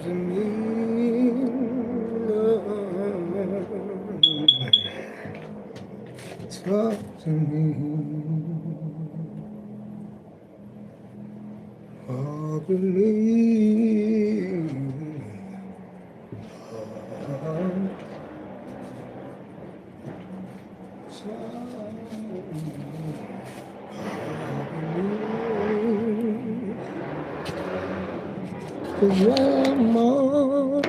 to me, Lord. Talk to me. Talk to me. Cause I'm morning.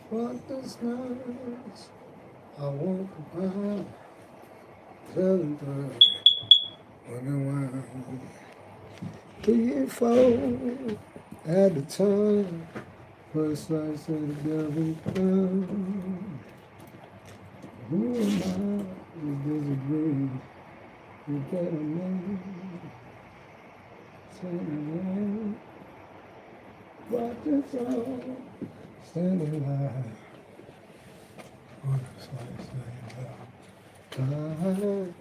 What this night? I want to buy, telling her, running around, 3 and 4 at the time. First slice of the devil come. Who am I to disagree with that man? Standing watch this all, standing line. First slice of the devil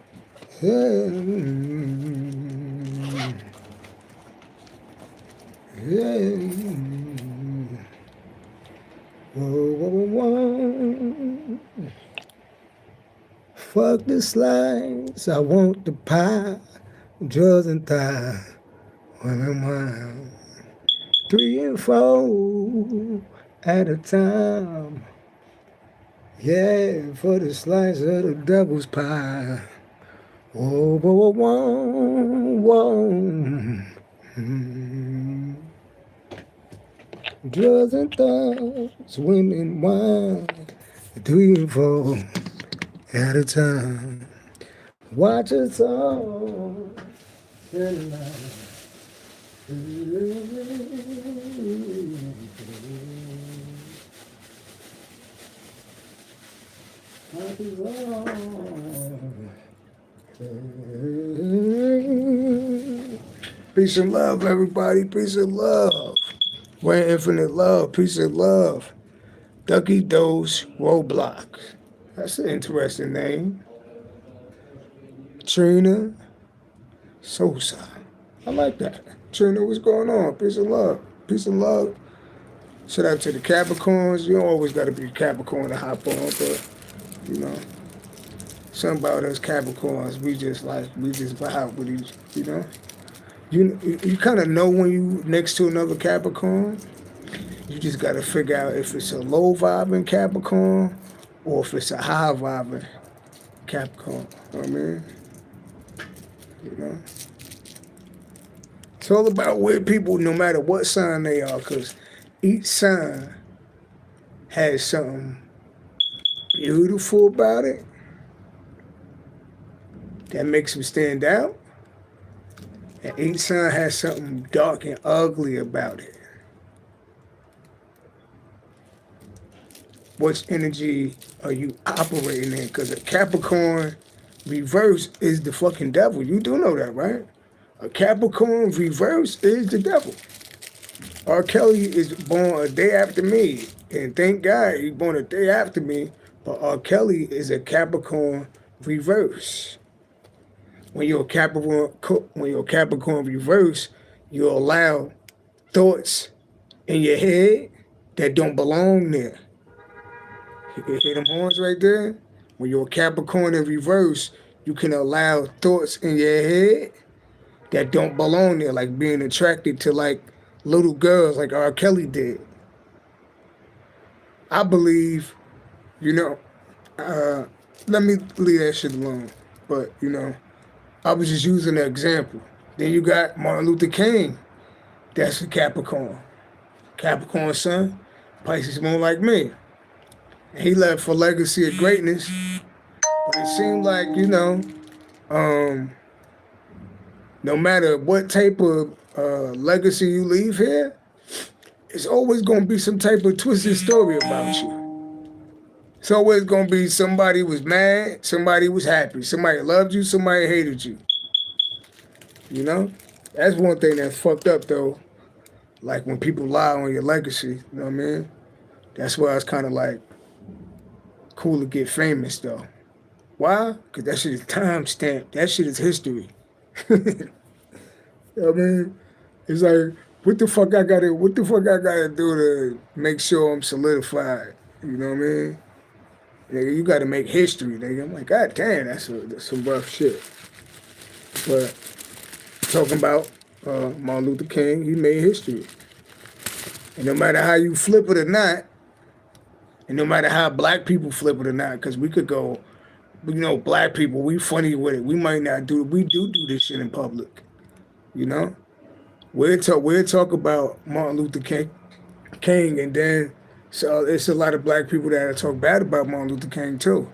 Whoa. Fuck the slice, I want the pie, drugs and thigh, when I'm wild. 3 and 4 at a time. Yeah, for the slice of the devil's pie. Whoa, whoa, whoa, whoa. Drugs and thugs, women, wine, 3 and 4 at a time. Watch us all in life. Watch us all. Peace and love, everybody. Peace and love. We're infinite love. Peace and love. Ducky Dose Roadblock. That's an interesting name. Trina Sosa. I like that. Trina, what's going on? Peace and love. Peace and love. Shout out to the Capricorns. You don't always got to be a Capricorn to hop on, but, you know, something about us Capricorns, we just vibe with each, you know. You kind of know when you next to another Capricorn. You just got to figure out if it's a low vibing Capricorn or if it's a high vibing Capricorn. You know what I mean? You know? It's all about where people, no matter what sign they are, because each sign has something beautiful about it that makes them stand out. And each sign has something dark and ugly about it. Which energy are you operating in? Because a Capricorn reverse is the fucking devil. You do know that, right? A Capricorn reverse is the devil. R. Kelly is born a day after me. And thank God he's born a day after me. But R. Kelly is a Capricorn reverse. When you're a Capricorn reverse, you allow thoughts in your head that don't belong there. You hear them horns right there? When you're a Capricorn in reverse, you can allow thoughts in your head that don't belong there, like being attracted to like little girls like R. Kelly did. I believe, you know, uh, let me leave that shit alone. But, I was just using an example. Then you got Martin Luther King. That's a Capricorn. Capricorn sun, Pisces moon like me. And he left a legacy of greatness. But it seemed like, um, no matter what type of legacy you leave here, it's always going to be some type of twisted story about you. It's always going to be somebody was mad, somebody was happy, somebody loved you, somebody hated you. You know? That's one thing that's fucked up, though. Like when people lie on your legacy, you know what I mean? That's why it's kind of like cool to get famous, though. Why? Because that shit is time stamped. That shit is history. You know what I mean? It's like, what the fuck I gotta do to make sure I'm solidified? You know what I mean? Nigga, you gotta make history, nigga. I'm like, God damn, that's some rough shit. But talking about Martin Luther King, he made history. And no matter how you flip it or not, and no matter how black people flip it or not, because we could go, black people, we funny with it. We might not we do this shit in public, you know? We'll talk about Martin Luther King, and then so it's a lot of black people that talk bad about Martin Luther King too.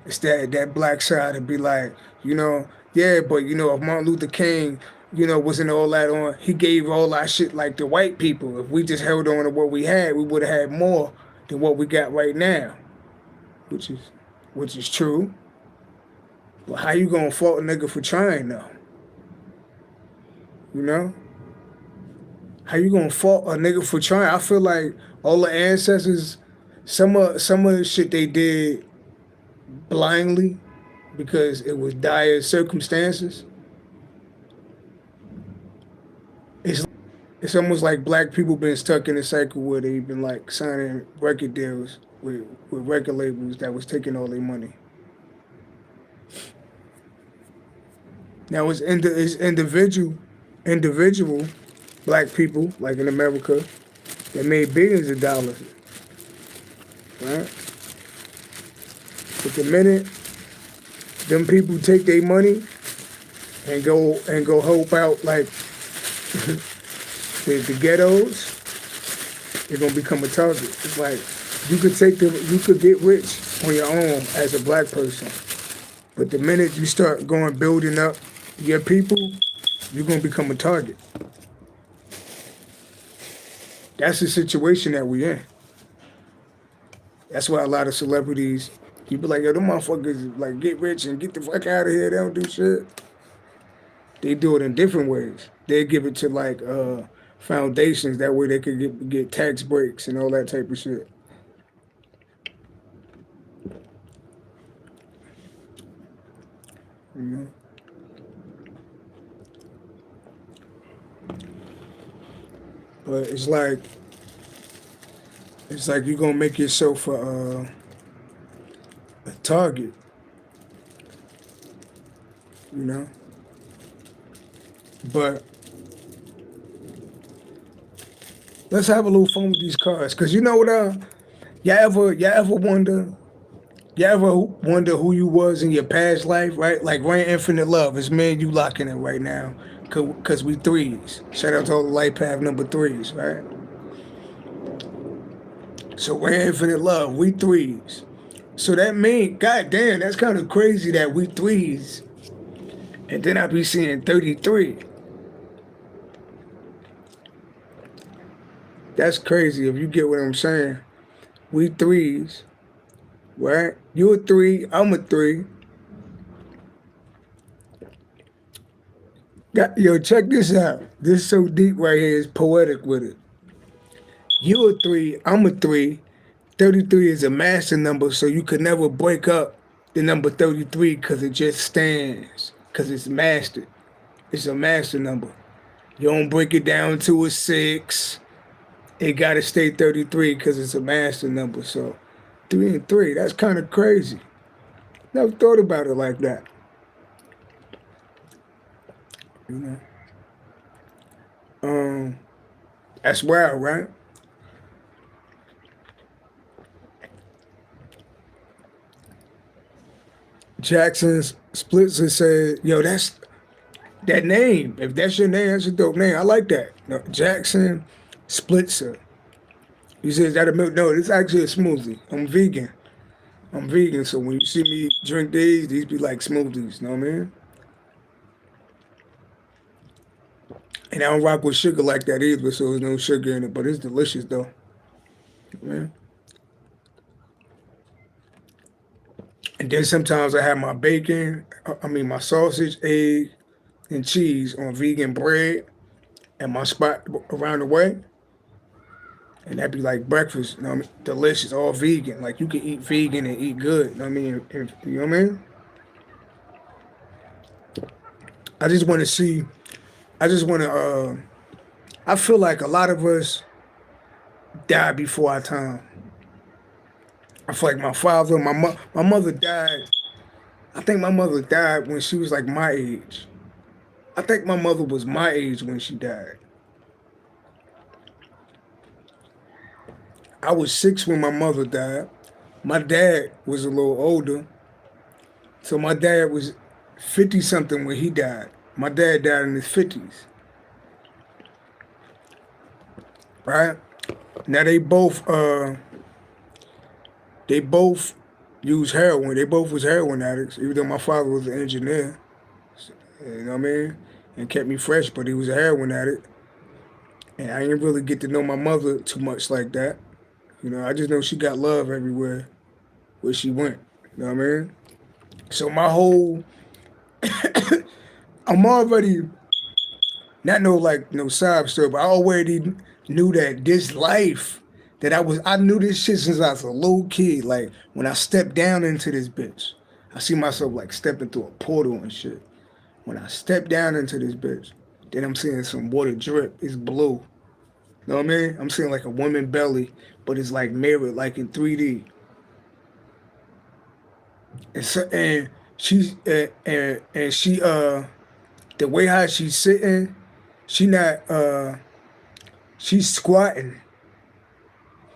It's that black side to be like, yeah, but if Martin Luther King, wasn't all that on, he gave all our shit like the white people. If we just held on to what we had, we would have had more than what we got right now, which is true. But how you gonna fault a nigga for trying though? You know? How you gonna fault a nigga for trying? I feel like all the ancestors, some of the shit they did blindly because it was dire circumstances. It's almost like black people been stuck in a cycle where they've been like signing record deals with record labels that was taking all their money. Now it's individual black people, like in America, that made billions of dollars, right? But the minute them people take their money and go help out like the ghettos, they're gonna become a target. It's like you could get rich on your own as a black person, but the minute you start building up your people, you're gonna become a target. That's the situation that we're in. That's why a lot of celebrities, you be like, yo, them motherfuckers like get rich and get the fuck out of here. They don't do shit. They do it in different ways. They give it to like foundations. That way they could get tax breaks and all that type of shit. You know? But it's like you're gonna make yourself a target, you know. But let's have a little fun with these cards, cause you know what? Y'all ever wonder? Y'all ever wonder who you was in your past life, right? Like Rain Infinite Love, it's me and you locking in right now, cause we threes. Shout out to all the light path number threes, right? So Rain Infinite Love, we threes. So that means, goddamn, that's kind of crazy that we threes, and then I be seeing 33. That's crazy if you get what I'm saying. We threes, right? You a three, I'm a three. Yo, check this out. This is so deep right here. It's poetic with it. You a three, I'm a three. 33 is a master number, so you could never break up the number 33 because it just stands, because it's mastered. It's a master number. You don't break it down to a 6. It got to stay 33 because it's a master number. So 3 and 3, that's kind of crazy. Never thought about it like that. You That's wild, right? Jackson Splitzer said, "Yo, that's that name. If that's your name, that's a dope name. I like that." No, Jackson Splitzer. He says that a milk? No, it's actually a smoothie. I'm vegan. I'm vegan, so when you see me drink these be like smoothies. You know what I mean? And I don't rock with sugar like that either, so there's no sugar in it. But it's delicious though, man. And then sometimes I have my bacon, I mean my sausage, egg, and cheese on vegan bread at my spot around the way. And that'd be like breakfast, you know what I mean? Delicious, all vegan. Like you can eat vegan and eat good. You know what I mean? You know what I mean? I just want to see. I just want to. I feel like a lot of us died before our time. I feel like my father, my mother died. I think my mother died when she was like my age. I think my mother was my age when she died. I was 6 when my mother died. My dad was a little older. So my dad was 50 something when he died. My dad died in his 50s. Right? Now they both used heroin. They both was heroin addicts, even though my father was an engineer. You know what I mean? And kept me fresh, but he was a heroin addict. And I didn't really get to know my mother too much like that. You know, I just know she got love everywhere where she went. You know what I mean? So my whole I'm already not no like no sob story, but I already knew that this life that I knew this shit since I was a little kid. Like when I stepped down into this bitch, I see myself like stepping through a portal and shit. When I step down into this bitch, then I'm seeing some water drip. It's blue. You know what I mean? I'm seeing like a woman belly, but it's like mirrored like in 3D. And so, and she's and she the way how she's sitting, she not she's squatting.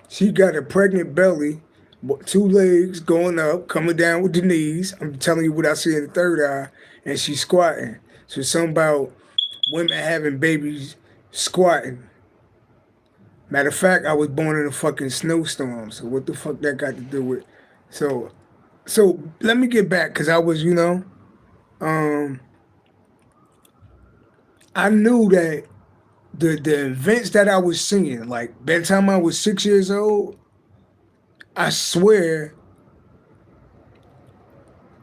She got a pregnant belly, 2 legs going up, coming down with the knees. I'm telling you what I see in the third eye, and she's squatting. So something about women having babies squatting. Matter of fact, I was born in a fucking snowstorm. So what the fuck that got to do with? So so let me get back, cause I was, um, I knew that the events that I was seeing, like by the time I was 6 years old, I swear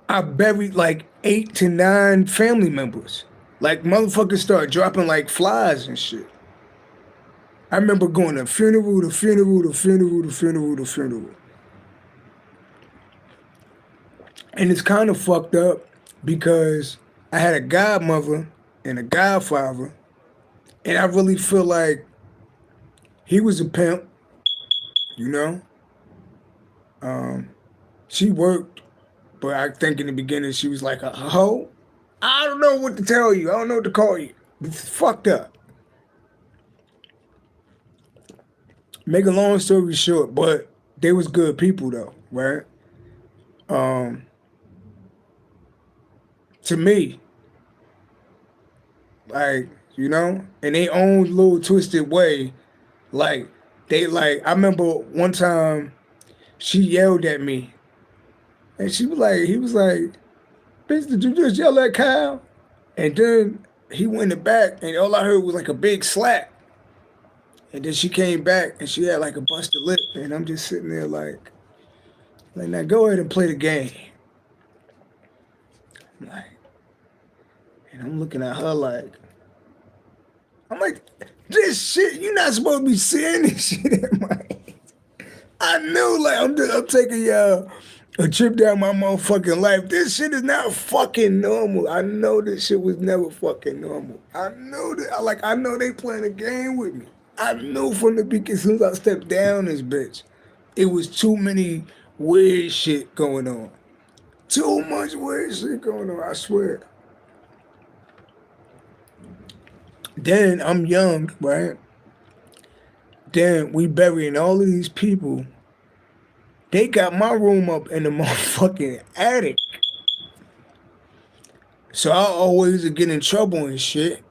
I buried like 8 to 9 family members. Like motherfuckers started dropping like flies and shit. I remember going to funeral to funeral to funeral to funeral to funeral. And it's kind of fucked up because I had a godmother and a godfather, and I really feel like he was a pimp, you know? She worked, but I think in the beginning she was like a hoe. I don't know what to tell you. I don't know what to call you. It's fucked up. Make a long story short, but they was good people though, right? Um, to me, like, in their own little twisted way, like I remember one time she yelled at me and he was like, "Bitch, did you just yell at Kyle?" And then he went in the back and all I heard was like a big slap. And then she came back and she had like a busted lip, and I'm just sitting there like now go ahead and play the game. Like, and I'm looking at her like, I'm like, this shit, you're not supposed to be saying this shit in my head. I knew, like, I'm taking y'all a trip down my motherfucking life. This shit is not fucking normal. I know this shit was never fucking normal. I know that, I know they playing a game with me. I knew from the beginning, as soon as I stepped down this bitch, it was too many weird shit going on. Too much weird shit going on, I swear. Then I'm young, right? Then we burying all of these people. They got my room up in the motherfucking attic. So I always get in trouble and shit.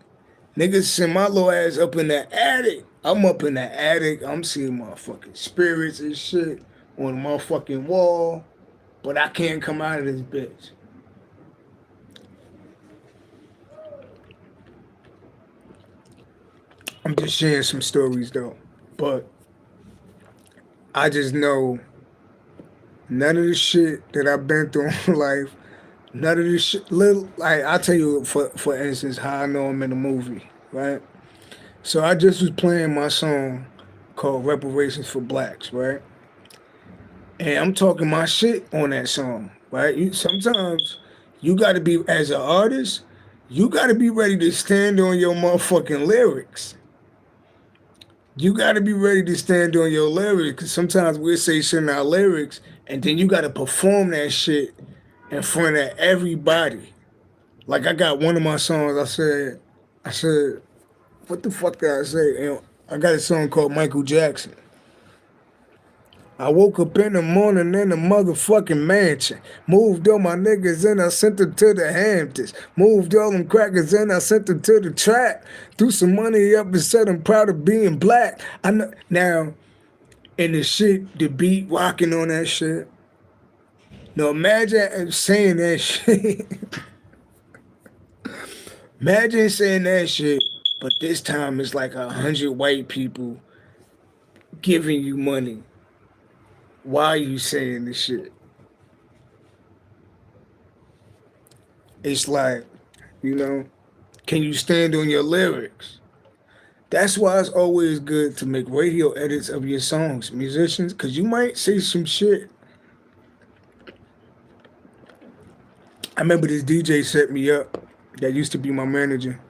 Niggas send my little ass up in the attic. I'm up in the attic. I'm seeing motherfucking spirits and shit on the motherfucking wall. But I can't come out of this bitch. I'm just sharing some stories though. But I just know none of the shit that I've been through in life, none of this shit, little, like, I'll tell you, for instance, how I know I'm in a movie, right? So I just was playing my song called Reparations for Blacks, right? And I'm talking my shit on that song, right? Sometimes you got to be, as an artist, you got to be ready to stand on your motherfucking lyrics. You got to be ready to stand on your lyrics, because sometimes we'll say shit in our lyrics, and then you got to perform that shit in front of everybody. Like I got one of my songs, I said, what the fuck did I say? And I got a song called Michael Jackson. I woke up in the morning in the motherfucking mansion. Moved all my niggas and I sent them to the Hamptons. Moved all them crackers and I sent them to the trap. Threw some money up and said I'm proud of being black. I know now, and the shit, the beat rocking on that shit. Now imagine saying that shit. Imagine saying that shit, but this time it's like 100 white people giving you money. Why are you saying this shit? It's like, you know, can you stand on your lyrics? That's why it's always good to make radio edits of your songs, musicians, because you might say some shit. I remember this DJ set me up that used to be my manager.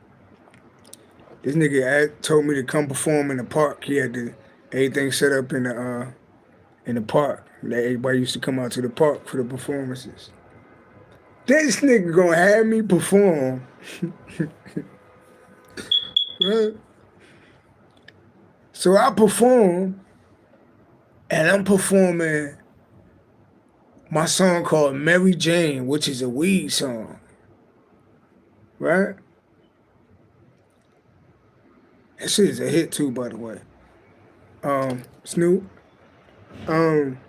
This nigga told me to come perform in the park. He had everything set up in the park. That everybody used to come out to the park for the performances. This nigga gonna have me perform. Right? So I perform, and I'm performing my song called Mary Jane, which is a weed song. Right? That shit is a hit too, by the way. Snoop. Um,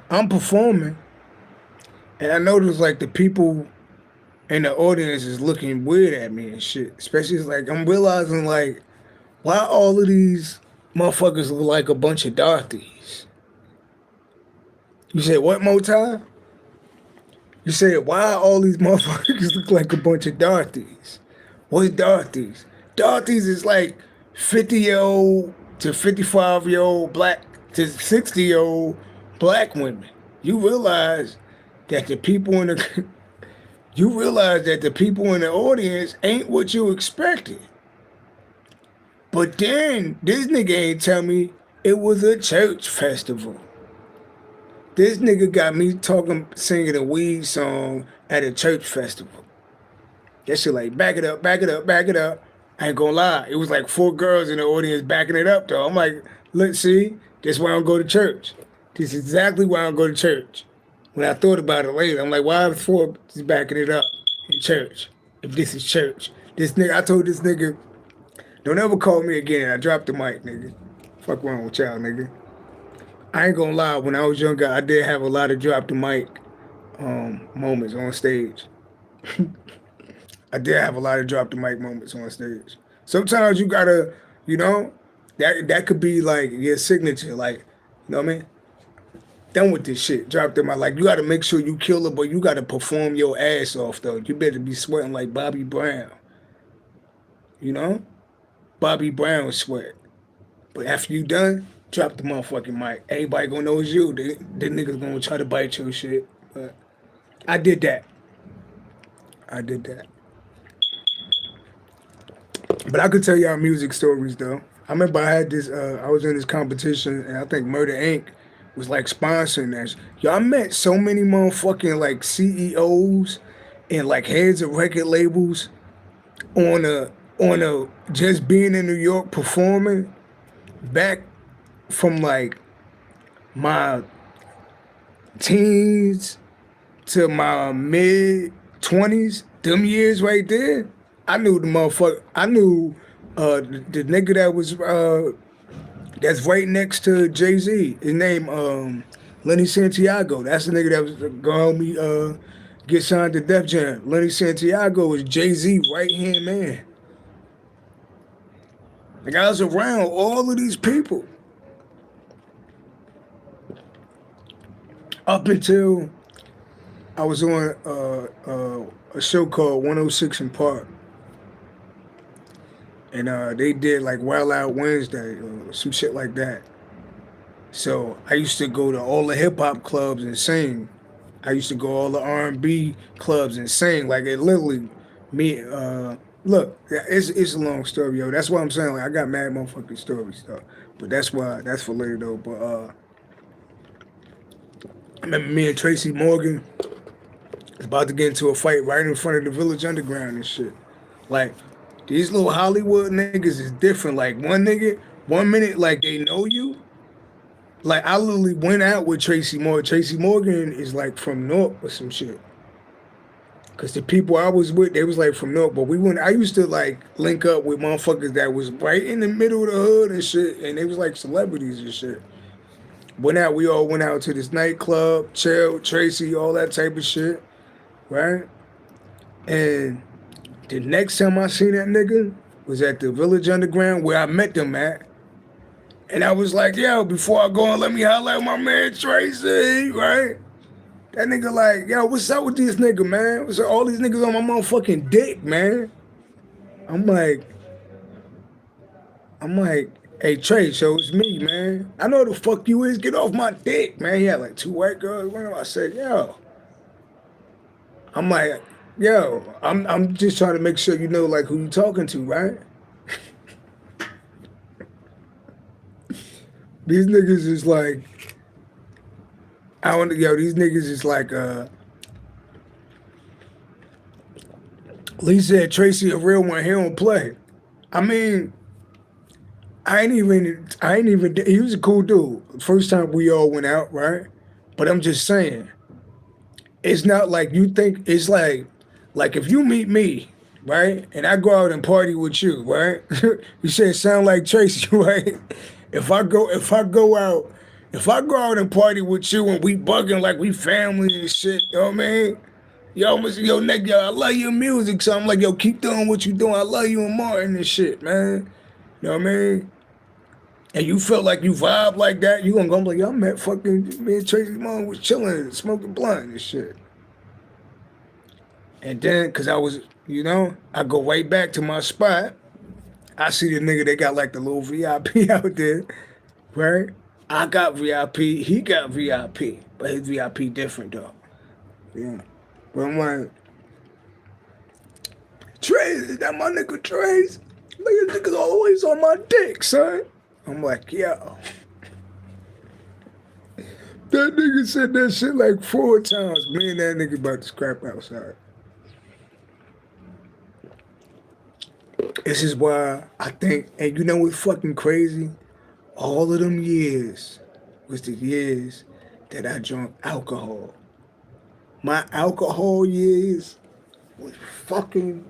I'm performing, and I notice like the people in the audience is looking weird at me and shit. Especially like I'm realizing like why all of these motherfuckers look like a bunch of Dorothy's. You said what more time? You said why all these motherfuckers look like a bunch of Dorothy's? What's Dorothy's? Dorothy's is like 50-year-old to 55-year-old black to 60-year-old black women. You realize that the people in the you realize that the people in the audience ain't what you expected. But then this nigga ain't tell me it was a church festival. This nigga got me singing a weed song at a church festival. That shit like, back it up, back it up, back it up. I ain't gonna lie. It was like 4 girls in the audience backing it up though. I'm like, look, see, this is why I don't go to church. This is exactly why I don't go to church. When I thought about it later, I'm like, why are 4 just backing it up in church? If this is church. This nigga, I told this nigga, don't ever call me again. I dropped the mic, nigga. Fuck wrong with y'all, nigga. I ain't gonna lie, when I was younger, I did have a lot of drop the mic moments on stage. I did have a lot of drop the mic moments on stage. Sometimes you gotta, you know, that could be like your signature, like, you know what I mean? Done with this shit. Drop the mic. Like, you gotta make sure you kill it, but you gotta perform your ass off though. You better be sweating like Bobby Brown. You know? Bobby Brown sweat. But after you done, drop the motherfucking mic. Everybody gonna know it's you. The niggas gonna try to bite your shit. But I did that. I did that. But I could tell y'all music stories though. I remember I had this. I was in this competition, and I think Murder Inc. was like sponsoring that. Yo, I met so many motherfucking like CEOs and like heads of record labels on a just being in New York performing back from like my teens to my mid 20s, them years right there. I knew the motherfucker. I knew the nigga that was that's right next to Jay-Z. His name Lenny Santiago. That's the nigga that was gonna help me get signed to Def Jam. Lenny Santiago is Jay-Z right hand man. Like I was around all of these people up until I was on a show called 106 in Park. And they did like Wild Out Wednesday or some shit like that. So I used to go to all the hip hop clubs and sing. I used to go all the R&B clubs and sing. Like it literally, me. Look, it's a long story, yo. That's why I'm saying like I got mad motherfucking stories, though. But that's for later though. But I remember me and Tracy Morgan was about to get into a fight right in front of the Village Underground and shit. Like these little Hollywood niggas is different. Like one nigga, 1 minute like they know you. Like I literally went out with Tracy Morgan. Tracy Morgan is like from North or some shit. Cause the people I was with, they was like from North, but we went. I used to like link up with motherfuckers that was right in the middle of the hood and shit, and they was like celebrities and shit. We all went out to this nightclub, chill, Tracy, all that type of shit, right? And the next time I seen that nigga was at the Village Underground where I met them at. And I was like, yo, before I go on, let me holler at my man Tracy, right? That nigga like, yo, what's up with this nigga, man? What's up? All these niggas on my motherfucking dick, man. I'm like, hey, Trey, so it's me, man. I know who the fuck you is. Get off my dick, man. He had like 2 white girls. I said, yo. I'm like, yo, I'm just trying to make sure you know like who you talking to, right? These niggas is like, these niggas is like, Lee said Tracy a real one, he don't play. I mean, I ain't even, he was a cool dude. First time we all went out, right? But I'm just saying, it's not like you think, it's like if you meet me, right? And I go out and party with you, right? You said sound like Tracy, right? If I go out and party with you and we bugging like we family and shit, you know what I mean? Yo, nigga, I love your music, so I'm like, yo, keep doing what you doing. I love you and Martin and shit, man. You know what I mean? And you feel like you vibe like that, you gonna go like, yo, me and Tracy Morgan was chilling, smoking blunt and shit. And then, cause I was, I go right back to my spot. I see the nigga that got like the little VIP out there, right? I got VIP, he got VIP, but his VIP different though. Yeah. But I'm like, Trace, is that my nigga Trace? Like, this nigga's always on my dick, son. I'm like, yo. That nigga said that shit like 4 times. Me and that nigga about to scrap outside. This is why I think, and you know what's fucking crazy? All of them years was the years that I drank alcohol. My alcohol years was fucking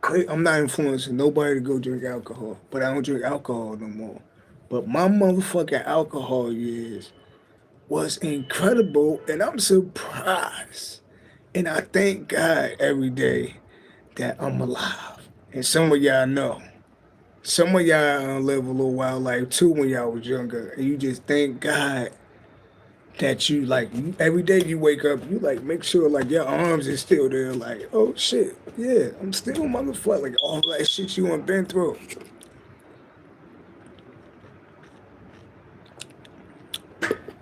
crazy. I'm not influencing nobody to go drink alcohol, but I don't drink alcohol no more. But my motherfucking alcohol years was incredible, and I'm surprised. And I thank God every day that I'm alive. And some of y'all know. Some of y'all live a little wild life too when y'all was younger. And you just thank God that you like, every day you wake up, you like make sure like your arms is still there. Like, oh shit, yeah, I'm still motherfucker. Like all that shit you ain't been through.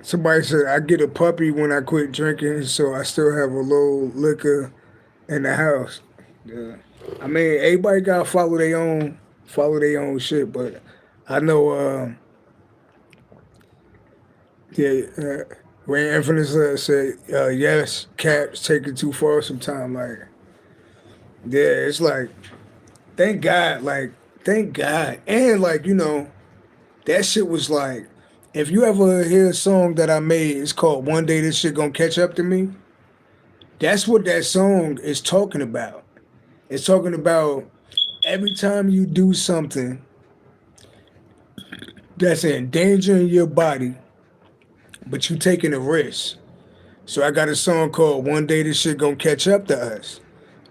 Somebody said, I get a puppy when I quit drinking, so I still have a little liquor in the house. Yeah. I mean, everybody gotta follow their own shit, but I know Yeah, Ray Infinite said, yes, Cap's taking too far sometime. Like, yeah, it's like, thank God, like, thank God. And, like, that shit was like, if you ever hear a song that I made, it's called One Day This Shit Gonna Catch Up to Me. That's what that song is talking about. It's talking about every time you do something that's endangering your body, but you taking a risk. So I got a song called "One Day This Shit Gonna Catch Up to Us."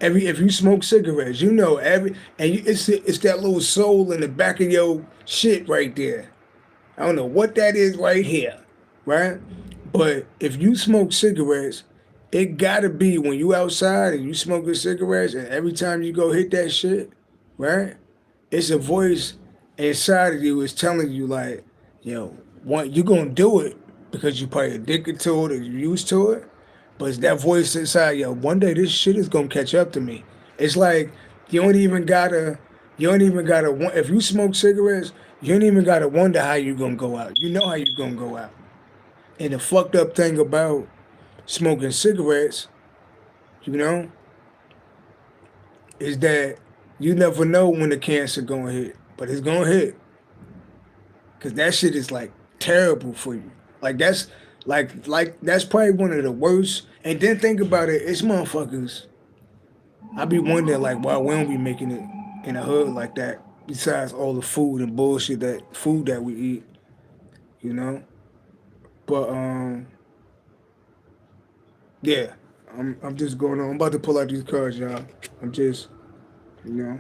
If you smoke cigarettes, it's that little soul in the back of your shit right there. I don't know what that is right here, right? But if you smoke cigarettes, it gotta be when you outside and you smoking cigarettes, and every time you go hit that shit, right? It's a voice inside of you is telling you like, yo, you gonna do it because you probably addicted to it or you used to it. But it's that voice inside, yo, one day this shit is gonna catch up to me. It's like you don't even gotta if you smoke cigarettes, you don't even gotta wonder how you gonna go out. You know how you gonna go out. And the fucked up thing about smoking cigarettes, you know, is that you never know when the cancer gonna hit. But it's gonna hit. Cause that shit is like terrible for you. Like that's probably one of the worst. And then think about it, it's motherfuckers. I be wondering like why we don't be making it in a hood like that. Besides all the food and bullshit that we eat, you know. But yeah, I'm just going on. I'm about to pull out these cards, y'all. I'm just, you know,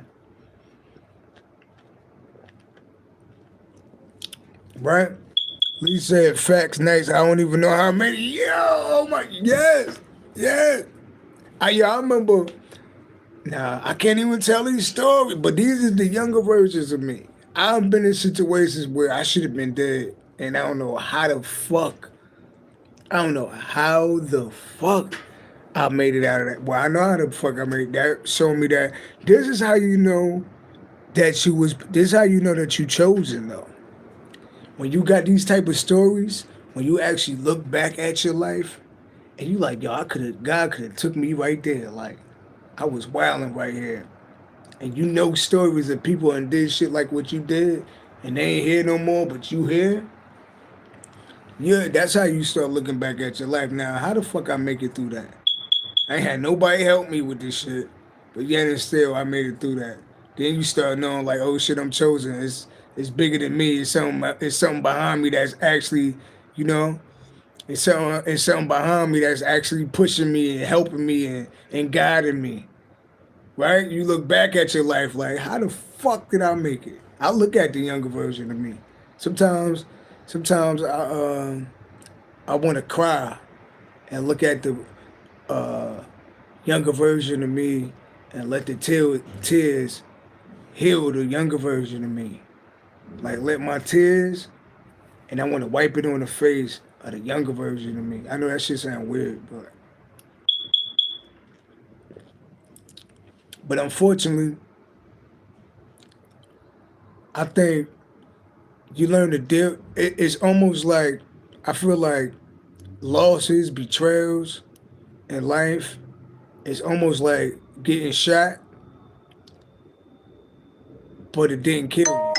right? Lee said facts nice. I don't even know how many. Yo, oh my, yes, yes. I remember. Nah, I can't even tell these stories, but these are the younger versions of me. I've been in situations where I should have been dead, and I don't know how the fuck. I don't know how the fuck I made it out of that. Well, I know how the fuck I made that. Show me that. This is how you know that you was. This is how you know that you chosen though. When you got these type of stories, when you actually look back at your life, and you like, yo, God could have took me right there. Like, I was wilding right here. And you know stories of people and did shit like what you did, and they ain't here no more, but you here. Yeah, that's how you start looking back at your life. Now, how the fuck I make it through that? I ain't had nobody help me with this shit, but yet and still I made it through that. Then you start knowing like, oh shit, I'm chosen. It's bigger than me. It's something behind me that's actually, you know, it's something behind me that's actually pushing me and helping me and guiding me. Right? You look back at your life like, how the fuck did I make it? I look at the younger version of me. Sometimes, sometimes I want to cry and look at the uh, younger version of me and let the tears heal the younger version of me. Like let my tears and I want to wipe it on the face of the younger version of me. I know that shit sound weird, but unfortunately, I think you learn to deal. It's almost like I feel like losses, betrayals in life. It's almost like getting shot, but it didn't kill you.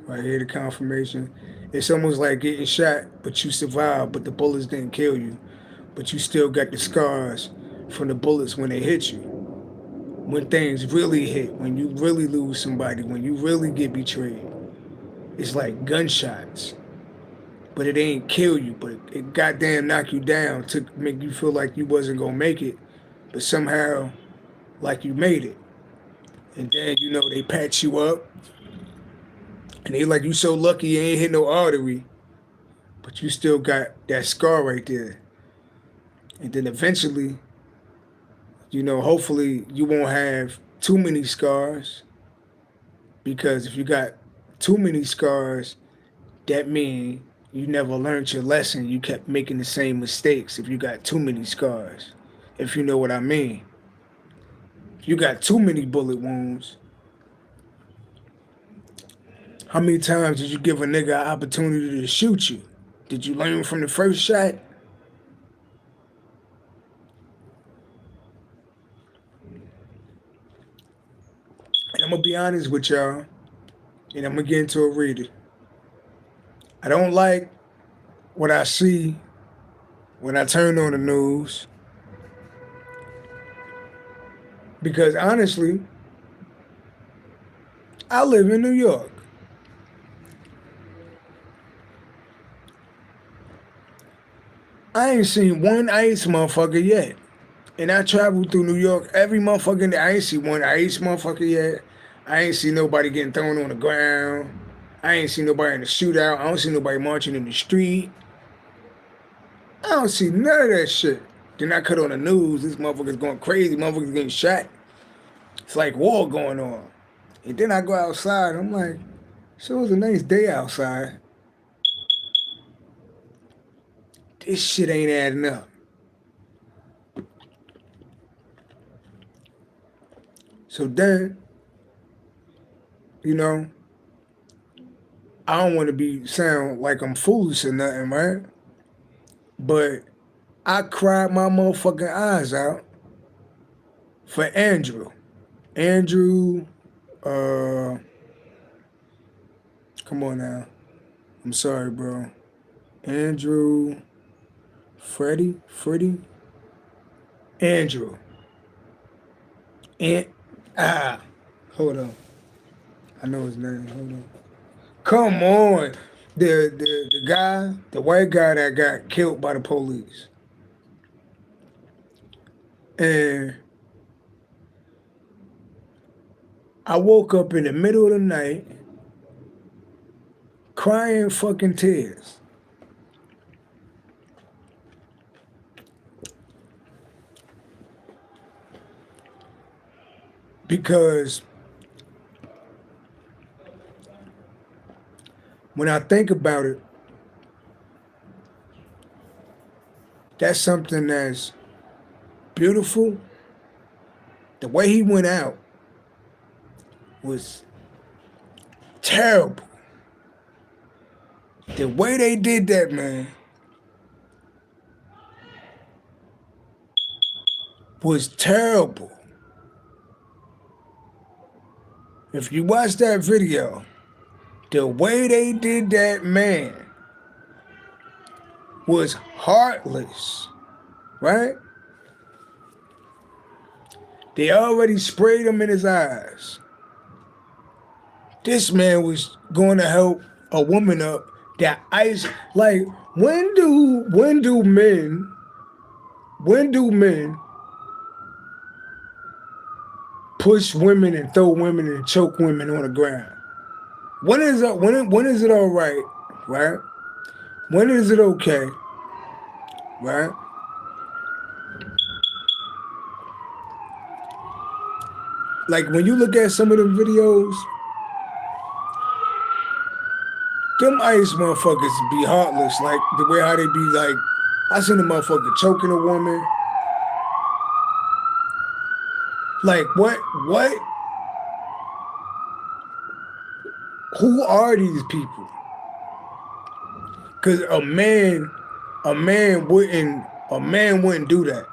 Right here, the confirmation. It's almost like getting shot, but you survived, but the bullets didn't kill you. But you still got the scars from the bullets when they hit you. When things really hit, when you really lose somebody, when you really get betrayed, it's like gunshots. But it ain't kill you, but it goddamn knock you down to make you feel like you wasn't gonna make it, but somehow like you made it. And then they patch you up, and they like you so lucky you ain't hit no artery, but you still got that scar right there. And then eventually, hopefully you won't have too many scars because if you got too many scars, that means you never learned your lesson. You kept making the same mistakes if you got too many scars. If you know what I mean. If you got too many bullet wounds, how many times did you give a nigga an opportunity to shoot you? Did you learn from the first shot? And I'm going to be honest with y'all, and I'm going to get into a reader. I don't like what I see when I turn on the news, because honestly, I live in New York. I ain't seen one ICE motherfucker yet. And I traveled through New York every motherfucking day. I ain't see one ICE motherfucker yet. I ain't see nobody getting thrown on the ground. I ain't see nobody in a shootout. I don't see nobody marching in the street. I don't see none of that shit. Then I cut on the news. This motherfucker's going crazy. Motherfuckers getting shot. It's like war going on. And then I go outside. I'm like, so it was a nice day outside. This shit ain't adding up. So then, you know, I don't want to sound like I'm foolish or nothing, right? But I cried my motherfucking eyes out for Andrew. Andrew, come on now. I'm sorry, bro. Andrew, Freddie? Andrew. Hold on. I know his name. Hold on. Come on. The guy, the white guy that got killed by the police. And I woke up in the middle of the night crying fucking tears. Because when I think about it, that's something that's beautiful. The way he went out was terrible. The way they did that, man, was terrible. If you watch that video, the way they did that, man, was heartless, right? They already sprayed him in his eyes. This man was going to help a woman up that ice. Like, when do men push women and throw women and choke women on the ground? When is it all right? Right? When is it okay? Right? Like, when you look at some of them videos, them ice motherfuckers be heartless. Like, the way how they be like, I seen a motherfucker choking a woman. Like, what? Who are these people? Because a man wouldn't do that.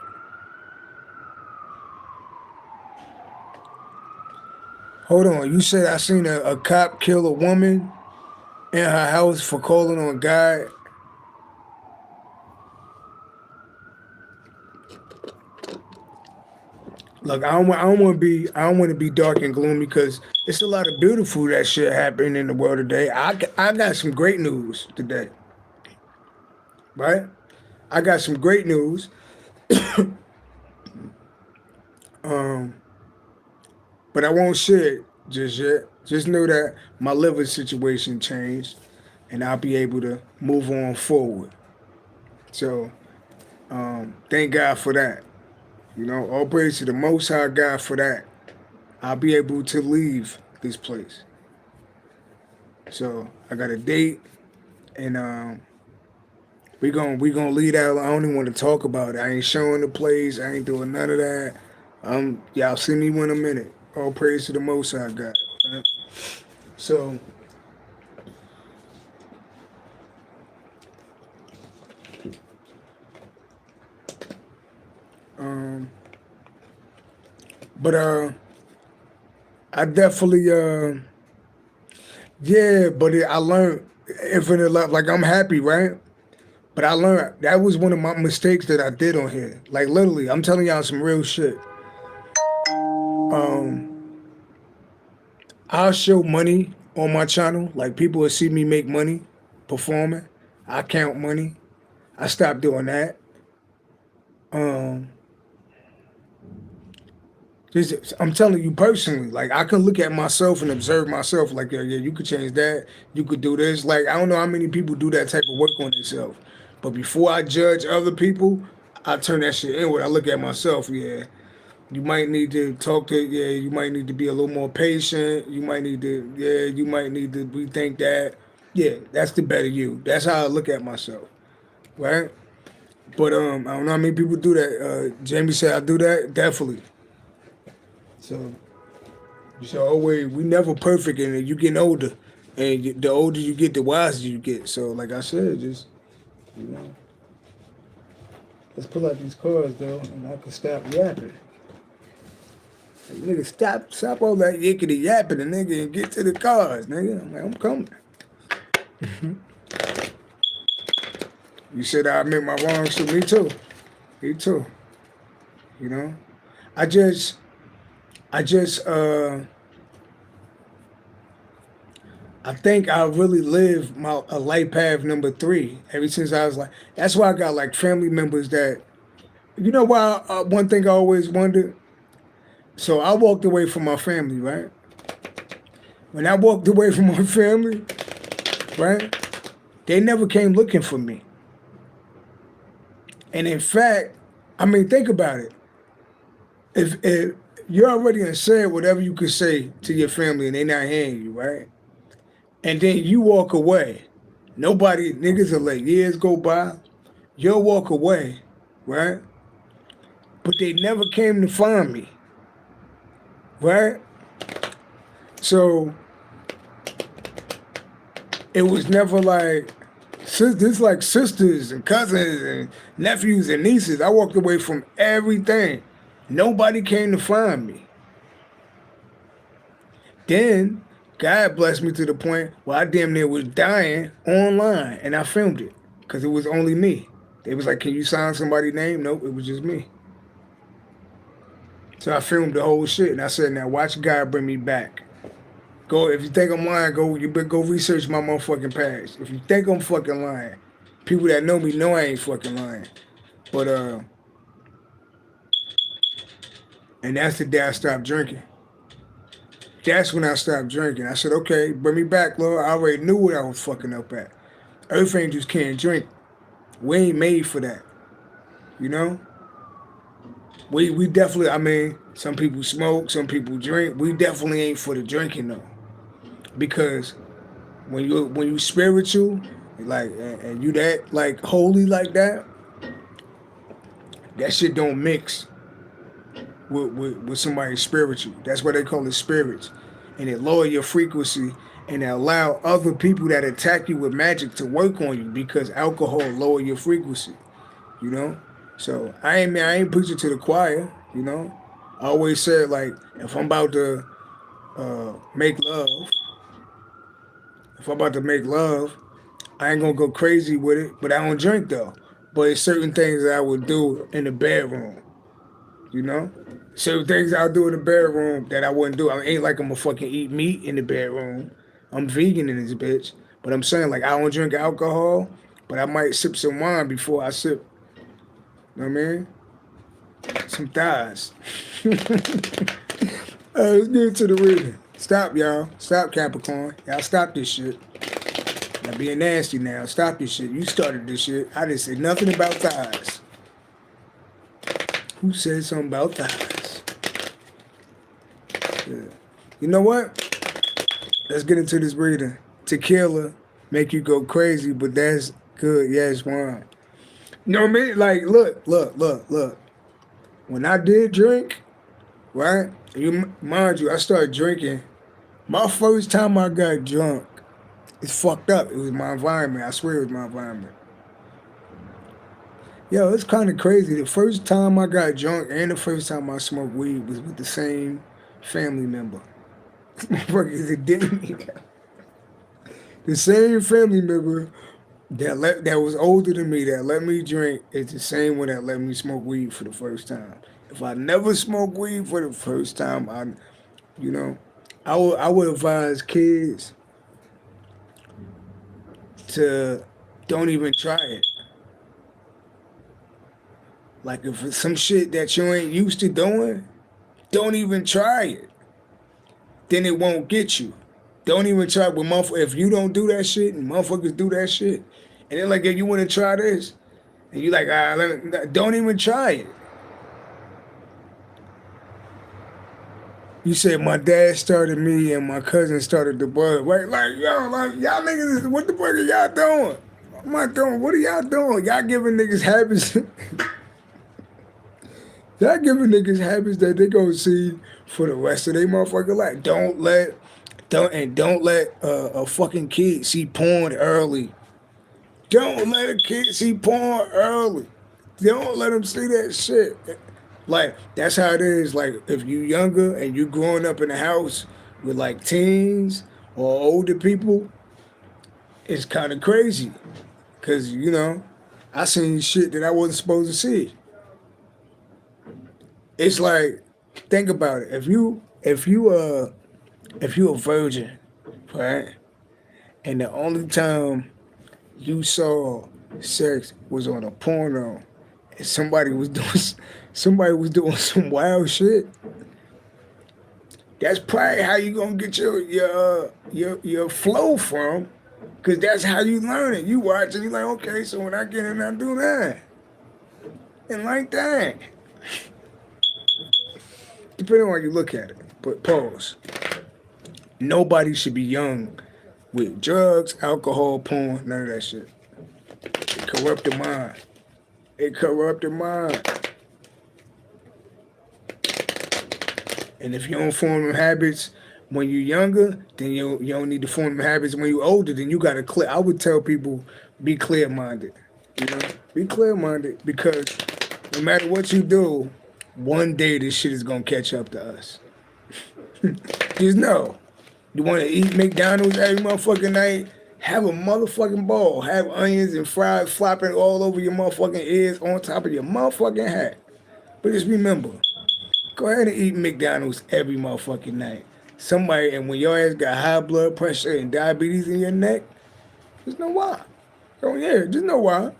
Hold on, you said I seen a cop kill a woman in her house for calling on God? Look, I don't want to be dark and gloomy, because it's a lot of beautiful that shit happening in the world today. I got some great news today, right? I got some great news. But I won't share it just yet. Just know that my liver situation changed, and I'll be able to move on forward. So, thank God for that. You know, all praise to the Most High God for that. I'll be able to leave this place. So I got a date, and we gonna leave that. I don't even want to talk about it. I ain't showing the place. I ain't doing none of that. Y'all see me in a minute. All praise to the Most High God. Right? So But I definitely yeah. But I learned infinite love. Like I'm happy, right? But I learned that was one of my mistakes that I did on here. Like literally, I'm telling y'all some real shit. I'll show money on my channel. Like people will see me make money performing. I count money. I stopped doing that. Um, I'm telling you personally, like I can look at myself and observe myself. Like yeah, you could change that. You could do this. Like I don't know how many people do that type of work on themselves. But before I judge other people, I turn that shit inward. I look at myself. Yeah, you might need to talk to. Yeah, you might need to be a little more patient. You might need to. Yeah, you might need to rethink that. Yeah, that's the better you. That's how I look at myself. Right. But I don't know how many people do that. Jamie said I do that definitely. So you say, oh wait, we never perfect, and you getting older, and the older you get, the wiser you get. So like I said, just you know, let's pull out these cards though, and I can stop yapping. Like, nigga, stop all that yickety yapping, and nigga, and get to the cards, nigga. I'm like, I'm coming. You said I admit my wrongs, so me too, me too. You know, I just. I think I really lived a life path number 3 ever since I was like. That's why I got like family members that, you know, why one thing I always wondered. So I walked away from my family, right? When I walked away from my family, right? They never came looking for me. And in fact, I mean, think about it. If you already done said whatever you could say to your family and they not hearing you, right? And then you walk away. Nobody, niggas will let years go by. You'll walk away, right? But they never came to find me, right? So it was never like, this like sisters and cousins and nephews and nieces. I walked away from everything. Nobody came to find me. Then God blessed me to the point where I damn near was dying online, and I filmed it because it was only me. They was like, can you sign somebody's name? Nope, it was just me. So I filmed the whole shit, and I said, now watch God bring me back. Go, if you think I'm lying, you better go research my motherfucking past. If you think I'm fucking lying, people that know me know I ain't fucking lying. But, and that's the day I stopped drinking. That's when I stopped drinking. I said, okay, bring me back, Lord. I already knew what I was fucking up at. Earth angels can't drink. We ain't made for that. You know? We definitely, I mean, some people smoke, some people drink. We definitely ain't for the drinking though. Because when you spiritual, like and you that like holy like that shit don't mix with somebody spiritual. That's what they call it, spirits. And it lower your frequency and it allow other people that attack you with magic to work on you because alcohol lower your frequency, you know? So I ain't preaching to the choir, you know? I always said like if I'm about to make love, I ain't gonna go crazy with it, but I don't drink though. But it's certain things that I would do in the bedroom, you know? Certain things I'll do in the bedroom that I wouldn't do. I ain't like I'm gonna fucking eat meat in the bedroom. I'm vegan in this bitch. But I'm saying like I don't drink alcohol, but I might sip some wine before I sip. You know what I mean? Some thighs. Let's get to the reading. Stop, y'all. Stop, Capricorn. Y'all stop this shit. Y'all being nasty now. Stop this shit. You started this shit. I didn't say nothing about thighs. Who said something about thighs? Yeah. You know what? Let's get into this reading. Tequila make you go crazy, but that's good. Yeah, it's wine. You know what I mean? Like, look. When I did drink, right? Mind you, I started drinking. My first time I got drunk, it's fucked up. It was my environment. I swear it was my environment. Yo, it's kind of crazy. The first time I got drunk and the first time I smoked weed was with the same family member. Motherfuckers that didn't. The same family member that was older than me that let me drink is the same one that let me smoke weed for the first time. If I never smoked weed for the first time, you know, I would advise kids to don't even try it. Like if it's some shit that you ain't used to doing, don't even try it. Then it won't get you. Don't even try it with motherfuckers. If you don't do that shit and motherfuckers do that shit, and then like if you want to try this, and you like, don't even try it. You said my dad started me and my cousin started the bud. Right? Like, yo, like, y'all niggas, what the fuck are y'all doing? I'm not doing, what are y'all doing? Y'all giving niggas habits. Y'all giving niggas habits that they gonna see for the rest of their motherfucking life. Don't let a fucking kid see porn early. Don't let a kid see porn early. Don't let them see that shit. Like, that's how it is. Like, if you younger and you growing up in a house with like teens or older people, it's kind of crazy. Cause I seen shit that I wasn't supposed to see. It's like, think about it. If you a virgin, right? And the only time you saw sex was on a porno, and somebody was doing some wild shit. That's probably how you gonna get your flow from, cause that's how you learn it. You watch and you like, okay, so when I get in, I do that, and like that. Depending on how you look at it. But pause. Nobody should be young with drugs, alcohol, porn, none of that shit. It corrupt the mind. It corrupt the mind. And if you don't form them habits when you're younger, then you don't need to form them habits when you're older. Then you gotta clear. I would tell people, be clear-minded. Be clear-minded, because no matter what you do, one day this shit is gonna catch up to us. Just know. You want to eat McDonald's every motherfucking night? Have a motherfucking ball. Have onions and fries flopping all over your motherfucking ears on top of your motherfucking hat. But just remember, go ahead and eat McDonald's every motherfucking night. And when your ass got high blood pressure and diabetes in your neck, just know why. Oh yeah, just know why.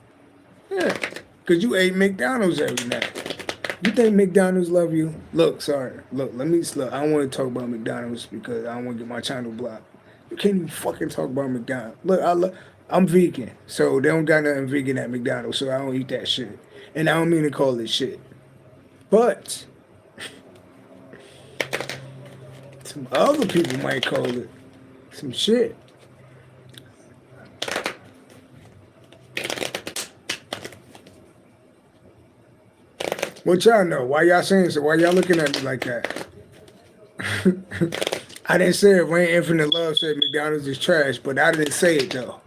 Yeah, because you ate McDonald's every night. You think McDonald's love you? Look, let me slow. I don't want to talk about McDonald's because I don't want to get my channel blocked. You can't even fucking talk about McDonald's. Look, I'm vegan, so they don't got nothing vegan at McDonald's, so I don't eat that shit. And I don't mean to call it shit. But some other people might call it some shit. What y'all know? Why y'all saying so? Why y'all looking at me like that? I didn't say it. Rain Infinite Love said McDonald's is trash, but I didn't say it though.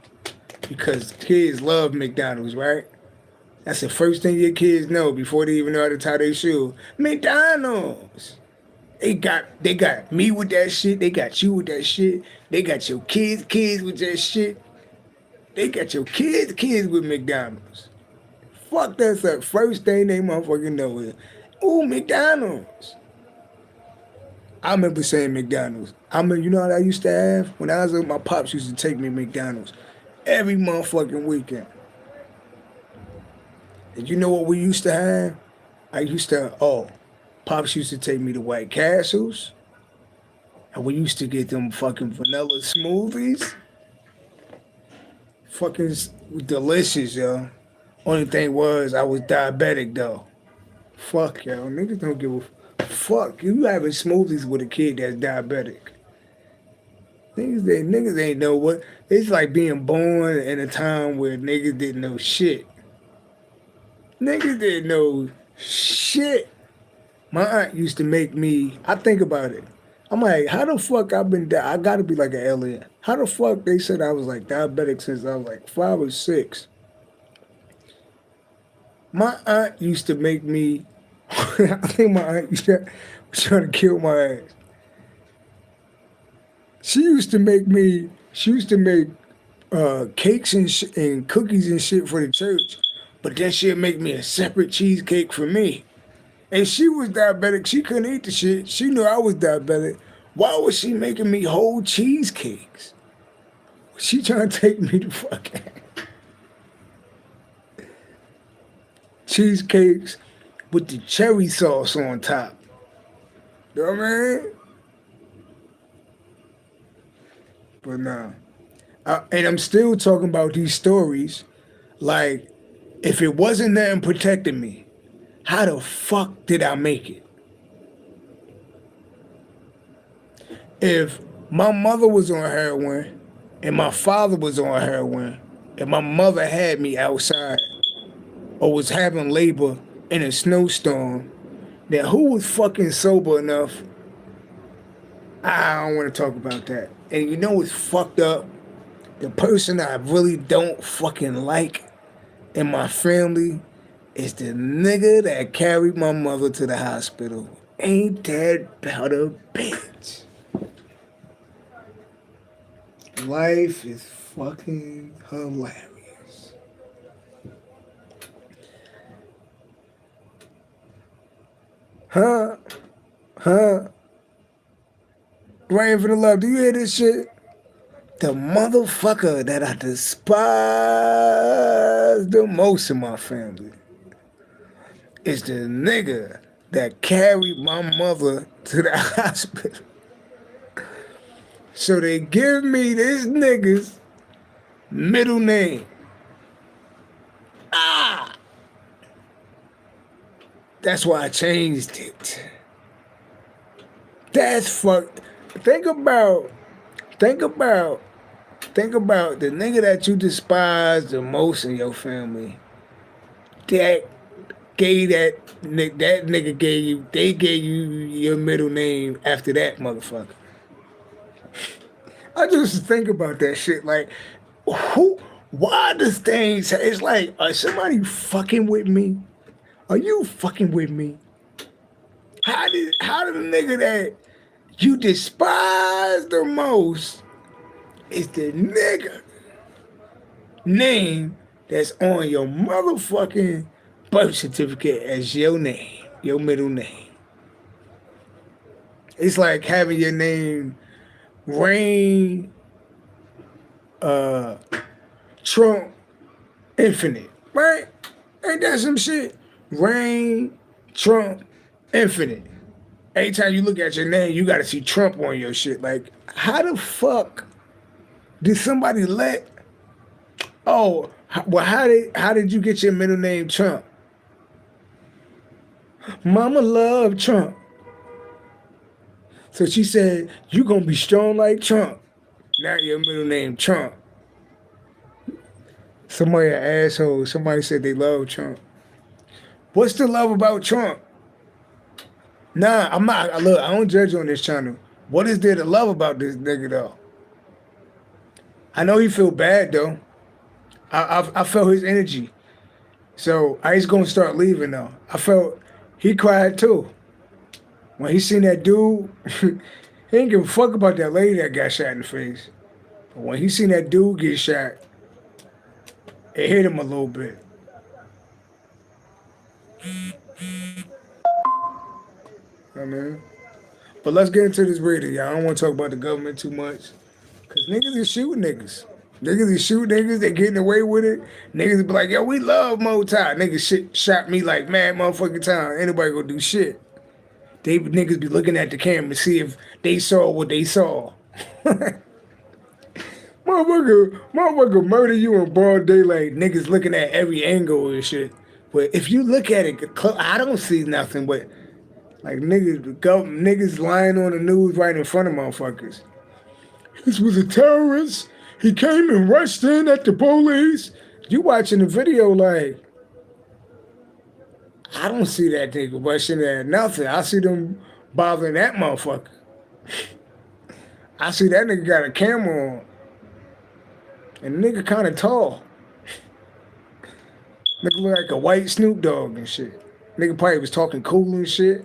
Because kids love McDonald's, right? That's the first thing your kids know before they even know how to tie their shoe. McDonald's. They got me with that shit. They got you with that shit. They got your kids with that shit. They got your kids with McDonald's. Fuck, that's the first thing they motherfucking know is, ooh, McDonald's. I remember saying McDonald's. You know what I used to have? When I was little, my pops used to take me to McDonald's every motherfucking weekend. And you know what we used to have? Pops used to take me to White Castles. And we used to get them fucking vanilla smoothies. Fucking delicious, yo. Only thing was, I was diabetic, though. Fuck, yo. Niggas don't give a fuck. You having smoothies with a kid that's diabetic. Niggas ain't know what. It's like being born in a time where niggas didn't know shit. Niggas didn't know shit. My aunt used to make me, I think about it. I'm like, how the fuck I gotta be like an alien. How the fuck they said I was like diabetic since I was like 5 or 6? My aunt used to make me. I think my aunt was trying to kill my ass. She used to make me. She used to make cakes and cookies and shit for the church, but then she'd make me a separate cheesecake for me. And she was diabetic. She couldn't eat the shit. She knew I was diabetic. Why was she making me whole cheesecakes? She trying to take me to fuck out. Cheesecakes with the cherry sauce on top. You know what I mean? But nah. And I'm still talking about these stories. Like, if it wasn't nothing protecting me, how the fuck did I make it? If my mother was on heroin and my father was on heroin and my mother had me outside or was having labor in a snowstorm, then who was fucking sober enough? I don't want to talk about that. And you know what's fucked up? The person I really don't fucking like in my family is the nigga that carried my mother to the hospital. Ain't that about a bitch? Life is fucking hilarious. Huh? Rain for the love. Do you hear this shit? The motherfucker that I despise the most in my family is the nigga that carried my mother to the hospital. So they give me this nigga's middle name. That's why I changed it. That's fucked. Think about the nigga that you despise the most in your family. They gave you, they gave you your middle name after that motherfucker. I just think about that shit. Like, why does things, it's like, are somebody fucking with me? Are you fucking with me? How did the nigga that you despise the most is the nigga name that's on your motherfucking birth certificate as your name, your middle name? It's like having your name Rain Trump Infinite, right? Ain't that some shit? Rain Trump Infinite. Anytime you look at your name, you gotta see Trump on your shit. Like, how the fuck did somebody let? Oh, well, how did you get your middle name Trump? Mama loved Trump, so she said you gonna be strong like Trump. Now your middle name Trump. Somebody an asshole. Somebody said they love Trump. What's the love about Trump? Nah, I'm not. Look, I don't judge on this channel. What is there to love about this nigga though? I know he feel bad though. I felt his energy. So I was gonna start leaving though. I felt he cried too. When he seen that dude, he didn't give a fuck about that lady that got shot in the face. But when he seen that dude get shot, it hit him a little bit. I mean, but let's get into this radio, y'all. I don't want to talk about the government too much. Because niggas is shooting niggas. Niggas is shooting niggas. They getting away with it. Niggas be like, yo, we love Moti. Niggas shot me like mad motherfucking time. Anybody gonna do shit. They niggas be looking at the camera to see if they saw what they saw. Motherfucker murder you in broad daylight. Niggas looking at every angle and shit. But if you look at it, I don't see nothing but like niggas lying on the news right in front of motherfuckers. This was a terrorist. He came and rushed in at the police. You watching the video like, I don't see that nigga rushing at nothing. I see them bothering that motherfucker. I see that nigga got a camera on. And the nigga kind of tall. Nigga look like a white Snoop Dogg and shit. Nigga probably was talking cool and shit.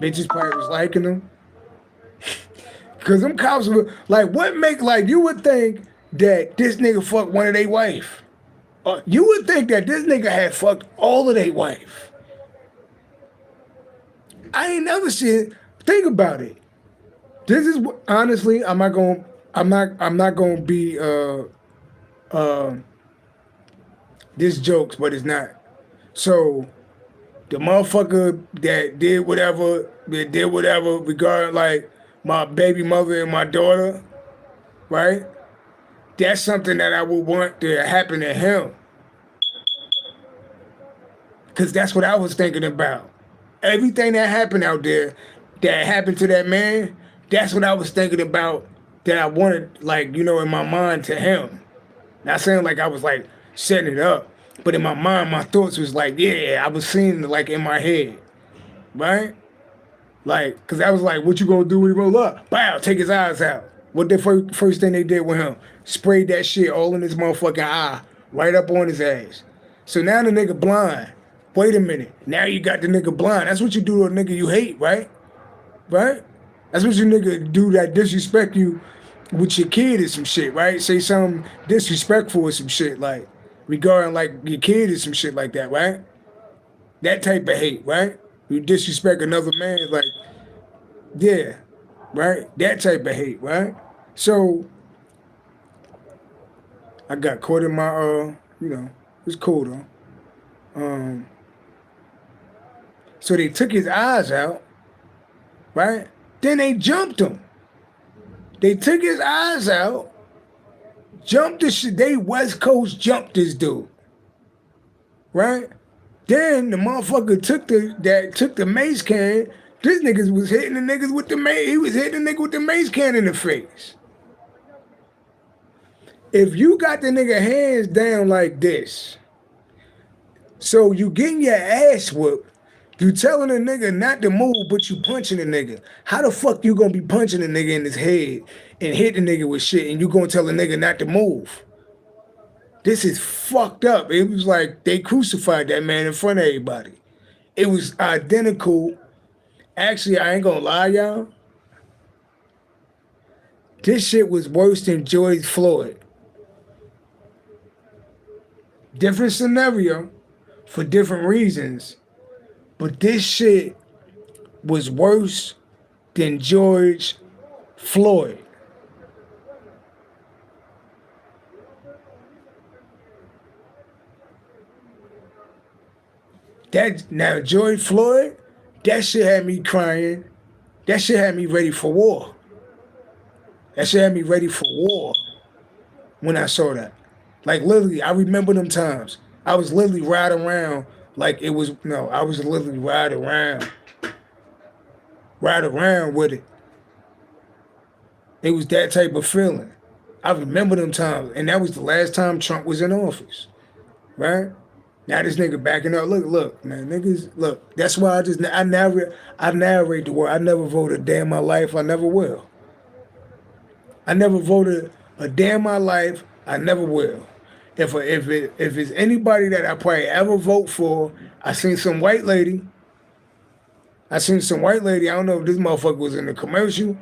Bitches probably was liking him. Cause them cops were like, what make, like, you would think that this nigga fucked one of their wife. You would think that this nigga had fucked all of their wife. I ain't never seen it. Think about it. This is what, honestly, I'm not gonna be this jokes, but it's not. So the motherfucker that did whatever regarding like my baby mother and my daughter, right? That's something that I would want to happen to him. Cause that's what I was thinking about. Everything that happened out there, that happened to that man, that's what I was thinking about, that I wanted, like, you know, in my mind to him. Not saying like I was like setting it up, but in my mind, my thoughts was like, yeah, I was seeing it like in my head, right? Like, cause I was like, what you gonna do when he roll up? Bow, take his eyes out. What the first thing they did with him? Sprayed that shit all in his motherfucking eye, right up on his ass. So now the nigga blind. Wait a minute. Now you got the nigga blind. That's what you do to a nigga you hate, right? Right? That's what you nigga do that disrespect you with your kid or some shit, right? Say something disrespectful or some shit, like regarding like your kid or some shit like that, right? That type of hate, right? You disrespect another man, like, yeah, right? That type of hate, right? So I got caught in my you know, it's cool though. So they took his eyes out, right? Then they jumped him. They took his eyes out, jumped the shit. They West Coast jumped this dude, right? Then the motherfucker took the mace can. This niggas was hitting the niggas with the mace. He was hitting the nigga with the mace can in the face. If you got the nigga hands down like this, so you getting your ass whooped, you telling a nigga not to move, but you punching a nigga. How the fuck you gonna be punching a nigga in his head and hitting a nigga with shit and you gonna tell a nigga not to move? This is fucked up. It was like they crucified that man in front of everybody. It was identical. Actually, I ain't gonna lie, y'all. This shit was worse than George Floyd. Different scenario for different reasons. But this shit was worse than George Floyd. Now George Floyd, that shit had me crying. That shit had me ready for war. That shit had me ready for war when I saw that. Like literally, I remember them times. I was literally riding around like it was, no, I was literally riding around with it. It was that type of feeling. I remember them times, and that was the last time Trump was in office, right? Now this nigga backing up. Look, man, niggas, look. That's why I narrate the word. I never voted a day in my life. I never will. I never voted a day in my life. I never will. If it's anybody that I probably ever vote for, I seen some white lady. I don't know if this motherfucker was in the commercial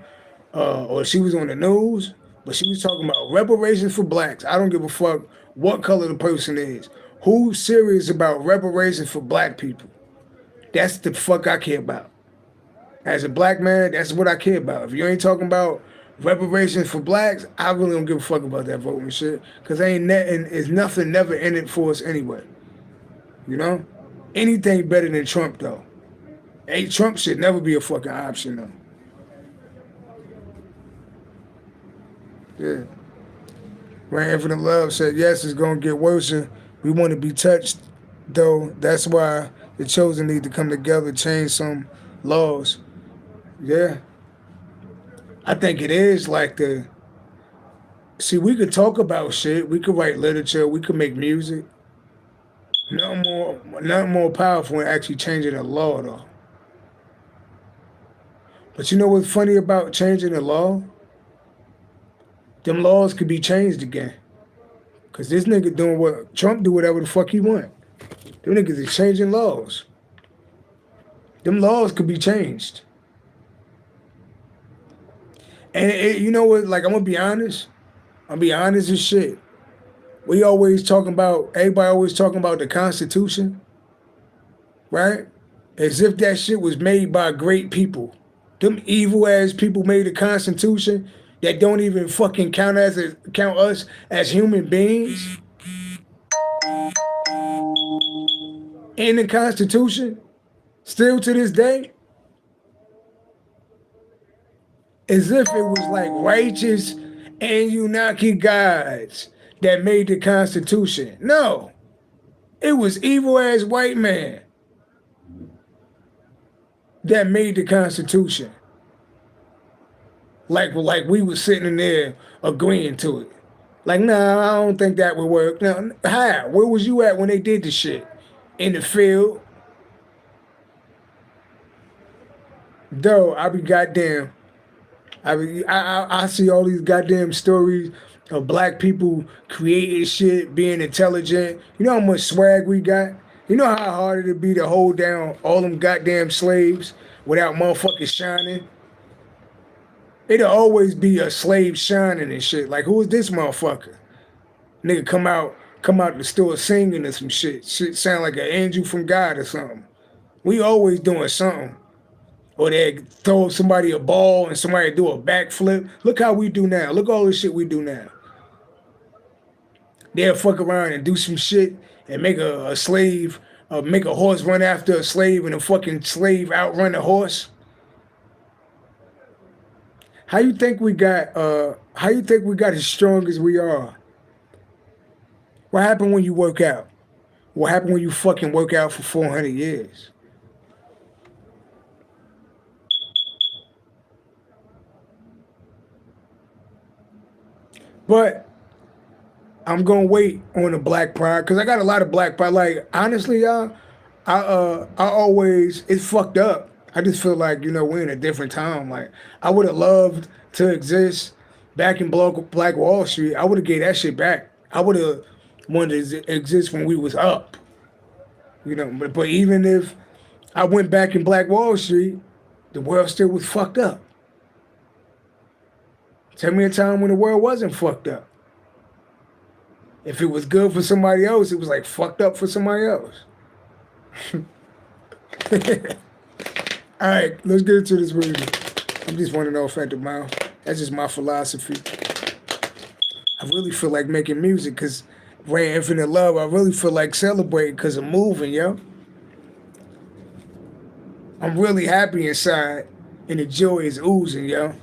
or she was on the news, but she was talking about reparations for blacks. I don't give a fuck what color the person is. Who's serious about reparations for black people? That's the fuck I care about. As a black man, that's what I care about. If you ain't talking about reparations for blacks, I really don't give a fuck about that voting shit. Cause there's nothing never in it for us anyway. You know? Anything better than Trump though. Hey, Trump should never be a fucking option though. Yeah. Rain Infinite Love said, yes, it's gonna get worse. We want to be touched though. That's why the chosen need to come together, change some laws. Yeah. I think it is like see, we could talk about shit, we could write literature, we could make music. Nothing more powerful than actually changing a law though. But you know what's funny about changing the law? Them laws could be changed again. Cause this nigga doing what Trump do whatever the fuck he want. Them niggas is changing laws. Them laws could be changed. And you know what? Like, I'm gonna be honest. I'll be honest as shit. Everybody always talking about the Constitution, right? As if that shit was made by great people. Them evil ass people made the Constitution that don't even fucking count us as human beings. In the Constitution, still to this day, as if it was like righteous and Unaki gods that made the Constitution. No, it was evil ass white man that made the Constitution. Like we was sitting in there agreeing to it. Like, nah, I don't think that would work. Now, how? Where was you at when they did the shit? In the field? Though, I be goddamn. I see all these goddamn stories of black people creating shit, being intelligent. You know how much swag we got? You know how hard it'd be to hold down all them goddamn slaves without motherfuckers shining? It'll always be a slave shining and shit. Like, who is this motherfucker? Nigga come out the store singing or some shit. Shit sound like an angel from God or something. We always doing something. Or they throw somebody a ball and somebody do a backflip. Look how we do now. Look all the shit we do now. They'll fuck around and do some shit and make a slave, make a horse run after a slave and a fucking slave outrun the horse. How you think we got as strong as we are? What happened when you work out? What happened when you fucking work out for 400 years? But I'm gonna wait on the Black Pride because I got a lot of Black Pride. Like, honestly, y'all, I always, it's fucked up. I just feel like, we're in a different time. Like, I would have loved to exist back in Black Wall Street. I would have gave that shit back. I would have wanted to exist when we was up. But even if I went back in Black Wall Street, the world still was fucked up. Tell me a time when the world wasn't fucked up. If it was good for somebody else, it was like fucked up for somebody else. All right, let's get into this movie. I'm just one of no offended mouth. That's just my philosophy. I really feel like making music because Ray Infinite Love, I really feel like celebrating because I'm moving, yo. I'm really happy inside and the joy is oozing, yo.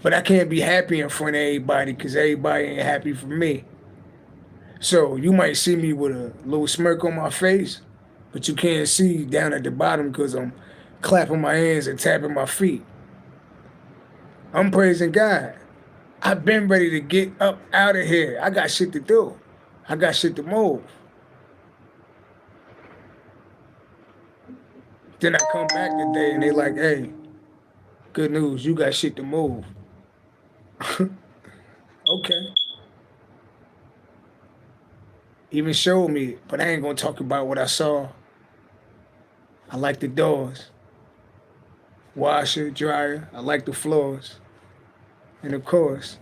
But I can't be happy in front of everybody because everybody ain't happy for me. So you might see me with a little smirk on my face, but you can't see down at the bottom because I'm clapping my hands and tapping my feet. I'm praising God. I've been ready to get up out of here. I got shit to do. I got shit to move. Then I come back today and they like, hey, good news, you got shit to move. Okay. Even showed me, but I ain't gonna talk about what I saw. I like the doors. Washer, dryer, I like the floors. And of course,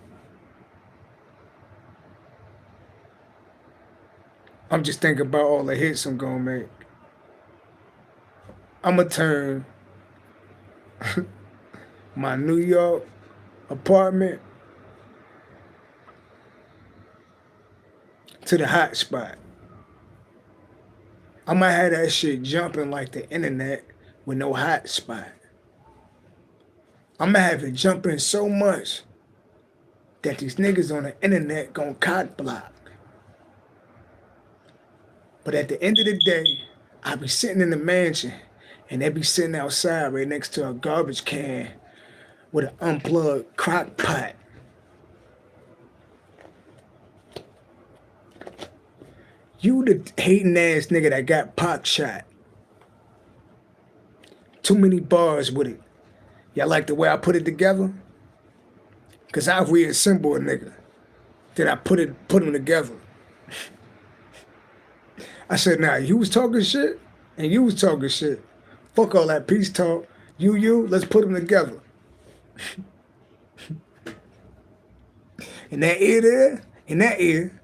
I'm just thinking about all the hits I'm gonna make. I'ma turn my New York apartment to the hot spot. I might have that shit jumping like the internet with no hot spot. I'm gonna have it jumping so much that these niggas on the internet gon' cock block. But at the end of the day, I be sitting in the mansion and they be sitting outside right next to a garbage can with an unplugged crock pot. You the hating ass nigga that got Pac shot. Too many bars with it. Y'all like the way I put it together? Cause I reassemble a nigga. Then I put them together. I said, nah, you was talking shit and you was talking shit. Fuck all that peace talk. Let's put them together. In that ear there, in that ear,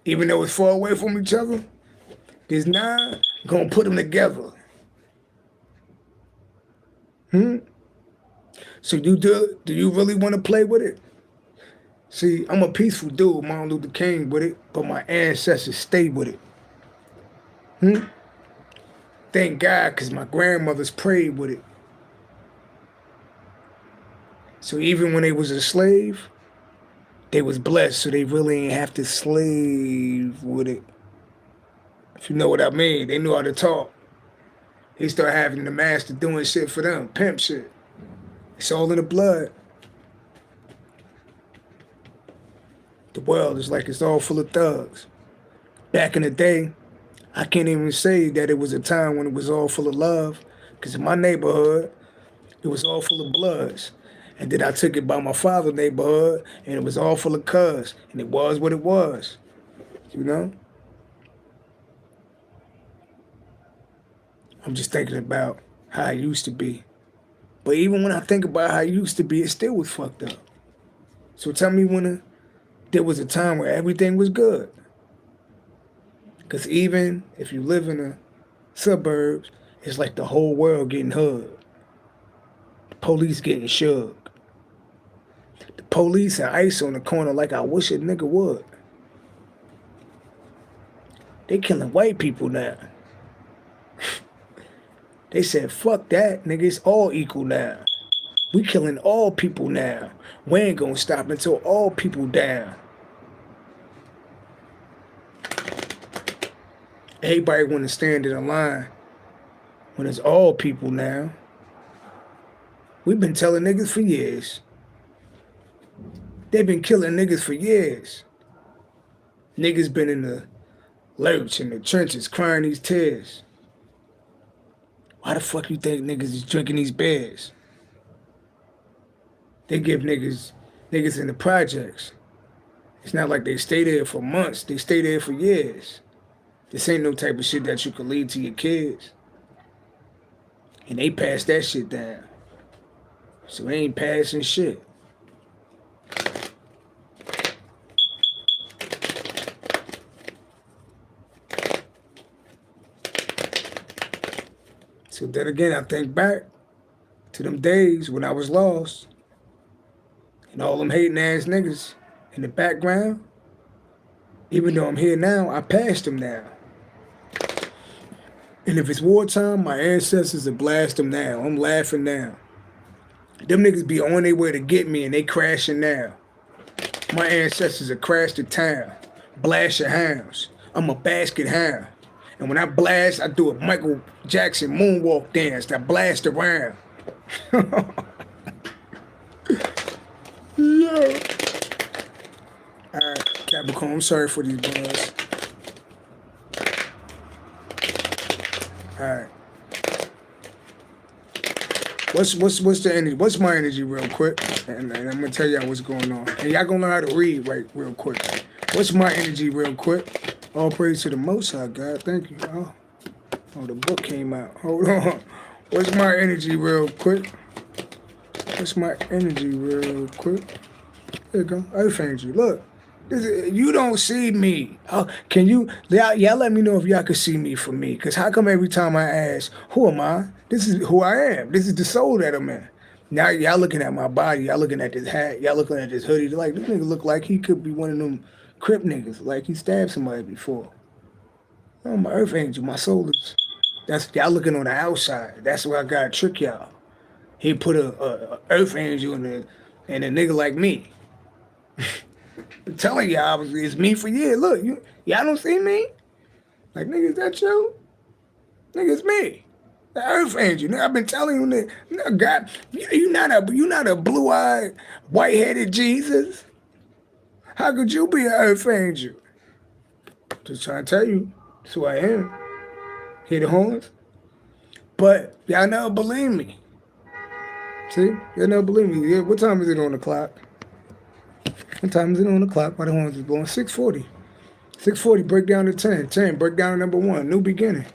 even though it's far away from each other, there's 9 gonna put them together. So do you really want to play with it? See, I'm a peaceful dude, Martin Luther King with it, but my ancestors stay with it. Thank God, because my grandmothers prayed with it. So even when they was a slave, they was blessed, so they really ain't have to slave with it. If you know what I mean, they knew how to talk. They start having the master doing shit for them, pimp shit. It's all in the blood. The world is like it's all full of thugs. Back in the day, I can't even say that it was a time when it was all full of love, because in my neighborhood, it was all full of bloods. And then I took it by my father's neighborhood, and it was all full of cuz, and it was what it was, you know? I'm just thinking about how it used to be. But even when I think about how it used to be, it still was fucked up. So tell me when there was a time where everything was good. Because even if you live in the suburbs, it's like the whole world getting hugged. The police getting shugged. The police and ICE on the corner like I wish a nigga would. They killing white people now. They said, fuck that, nigga, it's all equal now. We killing all people now. We ain't gonna stop until all people down. Everybody want to stand in a line when it's all people now. We've been telling niggas for years. They've been killing niggas for years. Niggas been in the lurch, in the trenches, crying these tears. Why the fuck you think niggas is drinking these beers? They give niggas in the projects. It's not like they stay there for months. They stay there for years. This ain't no type of shit that you can lead to your kids. And they pass that shit down. So they ain't passing shit. So then again, I think back to them days when I was lost. And all them hating ass niggas in the background. Even though I'm here now, I passed them now. And if it's wartime, my ancestors will blast them now. I'm laughing now. Them niggas be on their way to get me and they crashing now. My ancestors will crash the town. Blast your hounds. I'm a basket hound. And when I blast, I do a Michael Jackson moonwalk dance that blast around. Yeah. All right, Capricorn, I'm sorry for these bars. All right. What's the energy? What's my energy real quick? And I'm gonna tell y'all what's going on. And y'all gonna learn how to read right real quick. What's my energy real quick? All praise to the Most High God. Thank you. Oh, the book came out. Hold on. What's my energy real quick? What's my energy real quick? There you go. Earth energy. Look. You don't see me. Can you? Y'all let me know if y'all can see me for me. Because how come every time I ask, who am I? This is who I am. This is the soul that I'm in. Now y'all looking at my body. Y'all looking at this hat. Y'all looking at this hoodie. Like, this nigga look like he could be one of them Crip niggas. Like he stabbed somebody before. Oh, my earth angel. My soul is. That's y'all looking on the outside. That's where I gotta trick y'all. He put a earth angel in a nigga like me. I'm telling y'all, it's me for years. Look, y'all don't see me? Like, nigga, is that you? Nigga, it's me. The earth angel. Nigga, I've been telling you, nigga, God, you not a blue-eyed, white-headed Jesus. How could you be an earth angel? Just trying to tell you, that's who I am. Hear the horns? But y'all never believe me. See? Y'all never believe me. What time is it on the clock? What time is it on the clock? Why the horns is blowing? 6:40. 6:40, break down to 10. 10, break down to number 1. New beginning.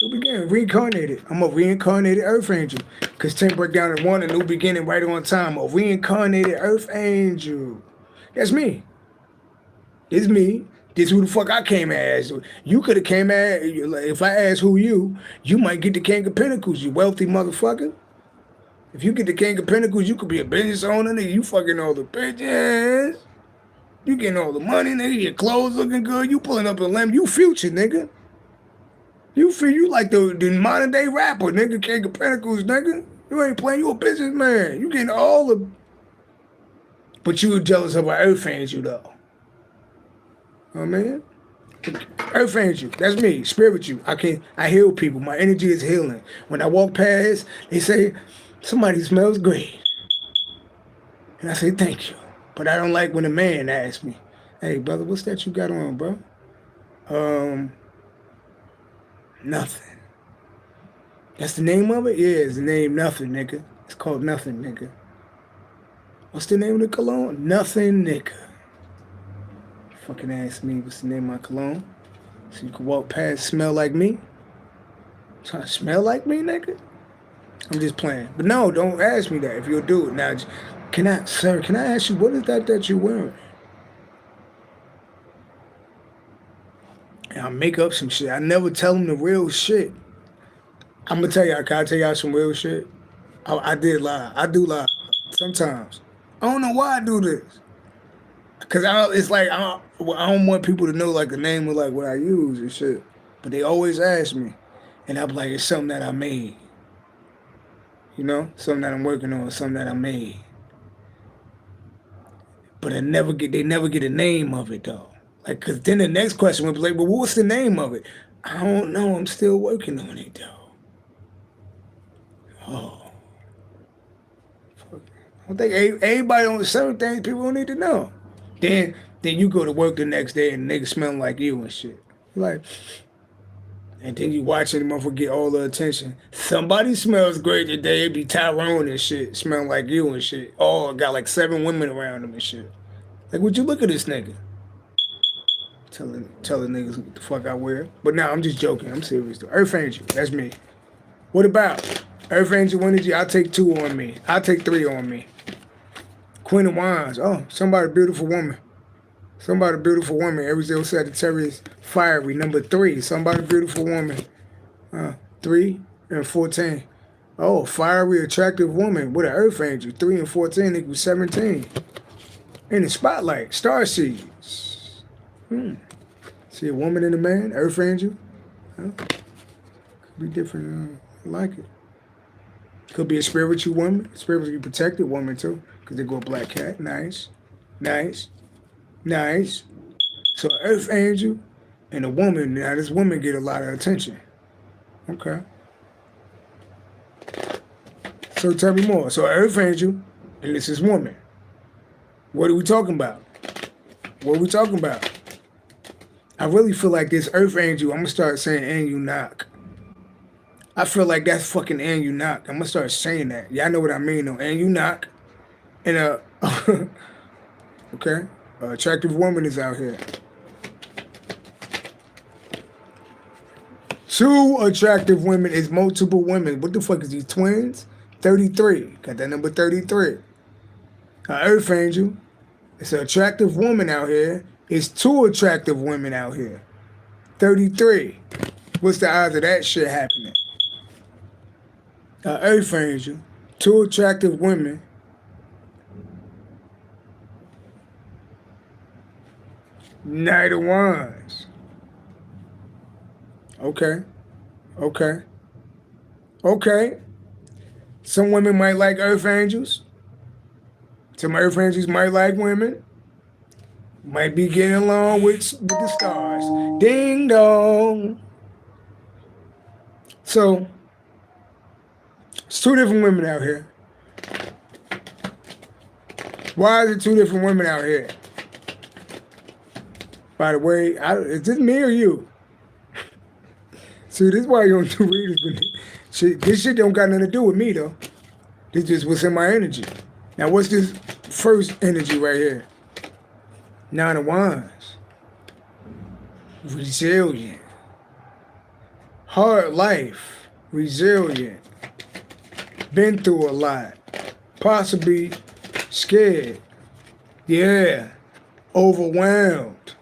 New beginning. Reincarnated. I'm a reincarnated earth angel. Because 10 break down to 1, a new beginning right on time. A reincarnated earth angel. That's me. This me. This who the fuck I came as. You could have came as, if I asked who you might get the King of Pentacles, you wealthy motherfucker. If you get the King of Pentacles, you could be a business owner, nigga. You fucking all the bitches. You getting all the money, nigga. Your clothes looking good. You pulling up a limb. You future, nigga. You feel you like the modern day rapper, nigga. King of Pentacles, nigga. You ain't playing. You a businessman. You getting all the. But you were jealous of an earth angel, though. Oh man, earth angel. That's me. Spiritual. I heal people. My energy is healing. When I walk past, they say somebody smells great, and I say thank you. But I don't like when a man asks me, "Hey, brother, what's that you got on, bro?" Nothing. That's the name of it? Yeah, it's the name Nothing, nigga. It's called Nothing, nigga. What's the name of the cologne? Nothing, nigga. Fucking ask me what's the name of my cologne. So you can walk past, smell like me? Trying to smell like me, nigga? I'm just playing. But no, don't ask me that if you'll do it. Now, can I ask you, what is that you're wearing? And I make up some shit. I never tell them the real shit. I'm gonna tell y'all, can I tell y'all some real shit? I did lie. I do lie sometimes. I don't know why I do this. Cause it's like I don't want people to know like the name of like what I use and shit. But they always ask me, and I'm like, it's something that I made. You know, something that I'm working on, something that I made. But they never get a name of it though. Like, cause then the next question would be like, well, what's the name of it? I don't know. I'm still working on it though. Oh. I don't think everybody on certain things people don't need to know. Then you go to work the next day and niggas smelling like you and shit. Like, and then you watching the motherfucker get all the attention. Somebody smells great today. It be Tyrone and shit, smelling like you and shit. Oh, got like 7 women around him and shit. Like, would you look at this nigga? Telling niggas what the fuck I wear. But now I'm just joking. I'm serious though. Earth Angel, that's me. What about Earth Angel energy? I'll take 2 on me. I'll take 3 on me. Queen of Wands. Oh, somebody beautiful woman. Somebody beautiful woman. Aries, Sagittarius, fiery. Number 3. Somebody beautiful woman. 3 and 14. Oh, fiery, attractive woman with an Earth Angel. 3 and 14 equals 17. In the spotlight. Starseeds. See a woman and a man. Earth Angel. Could be different. I like it. Could be a spiritual woman. Spiritually protected woman too. Because they go black cat. Nice. Nice. Nice. So Earth Angel and a woman. Now this woman get a lot of attention. Okay. So tell me more. So Earth Angel and this is woman. What are we talking about? What are we talking about? I really feel like this Earth Angel, I'm going to start saying Anunnaki. I feel like that's fucking Anunnaki. I'm going to start saying that. Y'all know what I mean though. Anunnaki. And okay, attractive woman is out here. 2 attractive women is multiple women. What the fuck is these twins? 33. Got that number 33. Earth Angel. It's an attractive woman out here. It's 2 attractive women out here. 33. What's the odds of that shit happening? Earth Angel. 2 attractive women. Knight of Wands. Okay. Okay. Okay. Some women might like Earth Angels. Some Earth Angels might like women. Might be getting along with the stars. Ding dong. So, it's 2 different women out here. Why is it 2 different women out here? By the way, is this me or you? See, this is why you don't do readers with me. This shit don't got nothing to do with me, though. This just what's in my energy. Now, what's this first energy right here? Nine of Wands. Resilient. Hard life. Resilient. Been through a lot. Possibly scared. Yeah. Overwhelmed.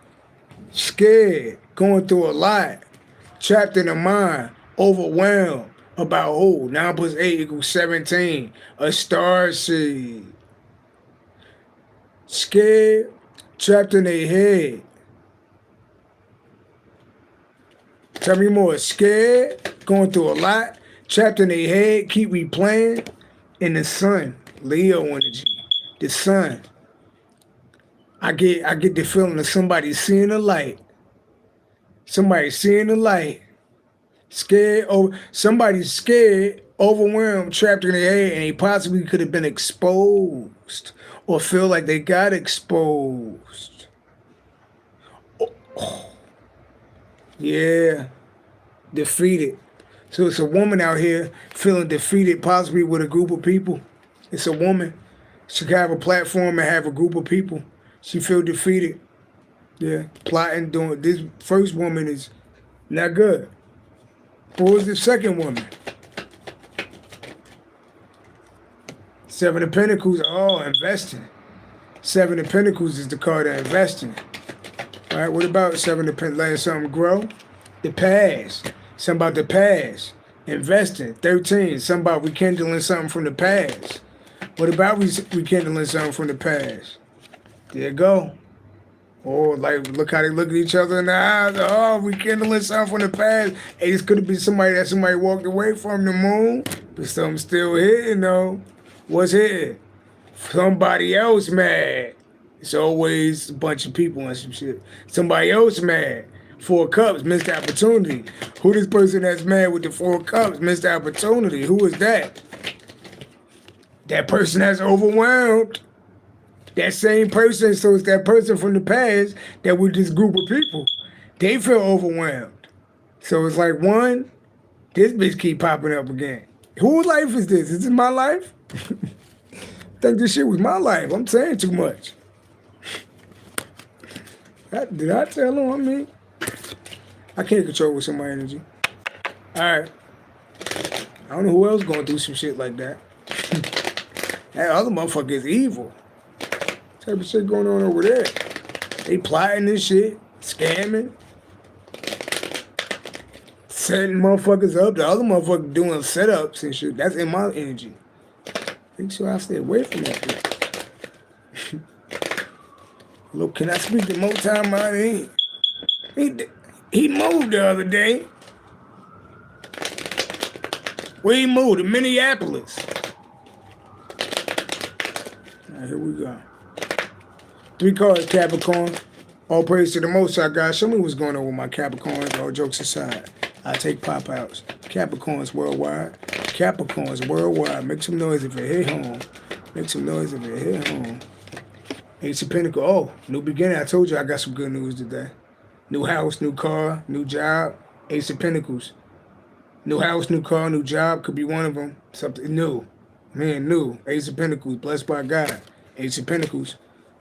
Scared. Going through a lot. Trapped in a mind. Overwhelmed. About who? 9 plus 8 equals 17. A star seed. Scared. Trapped in their head. Tell me more. Scared. Going through a lot. Trapped in their head. Keep replaying. In the sun. Leo energy. The sun. I get the feeling of somebody seeing the light. Somebody seeing the light. Scared. Oh, somebody's scared, overwhelmed, trapped in their head, and they possibly could have been exposed or feel like they got exposed. Oh. Yeah. Defeated. So it's a woman out here feeling defeated, possibly with a group of people. It's a woman. She could have a platform and have a group of people. She feel defeated. Yeah. Plotting, doing. This first woman is not good. What was the second woman? Seven of Pentacles. Oh, investing. Seven of Pentacles is the card of investing. All right, what about Seven of Pentacles? Letting something grow? The past. Something about the past. Investing. 13. Something about rekindling something from the past. What about rekindling something from the past? There you go. Oh, like, look how they look at each other in the eyes. Oh, rekindling something from the past. Hey, this could have been somebody walked away from the moon, but something's still hitting, though. What's hitting? Somebody else mad. It's always a bunch of people and some shit. Somebody else mad. 4 cups, missed opportunity. Who this person that's mad with the 4 cups, missed opportunity? Who is that? That person that's overwhelmed. That same person, so it's that person from the past that with this group of people. They feel overwhelmed. So it's like, one, this bitch keep popping up again. Whose life is this? Is this my life? I think this shit was my life. I'm saying too much. Did I tell him? I mean, I can't control with somebody's energy. All right. I don't know who else going through some shit like that. That other motherfucker is evil. Type of shit going on over there. They plotting this shit, scamming, setting motherfuckers up. The other motherfucker doing setups and shit. That's in my energy. Make sure I stay away from that shit. Look, can I speak to MultiMahdi? He moved the other day. Where he moved? To Minneapolis. All right, here we go. 3 cards, Capricorn. All praise to the Most High God. Show me what's going on with my Capricorns. All jokes aside, I take pop-outs. Capricorns worldwide. Capricorns worldwide. Make some noise if it hit home. Make some noise if it hit home. Ace of Pentacles. Oh, new beginning. I told you I got some good news today. New house, new car, new job. Ace of Pentacles. New house, new car, new job. Could be one of them. Something new. Man, new. Ace of Pentacles. Blessed by God. Ace of Pentacles.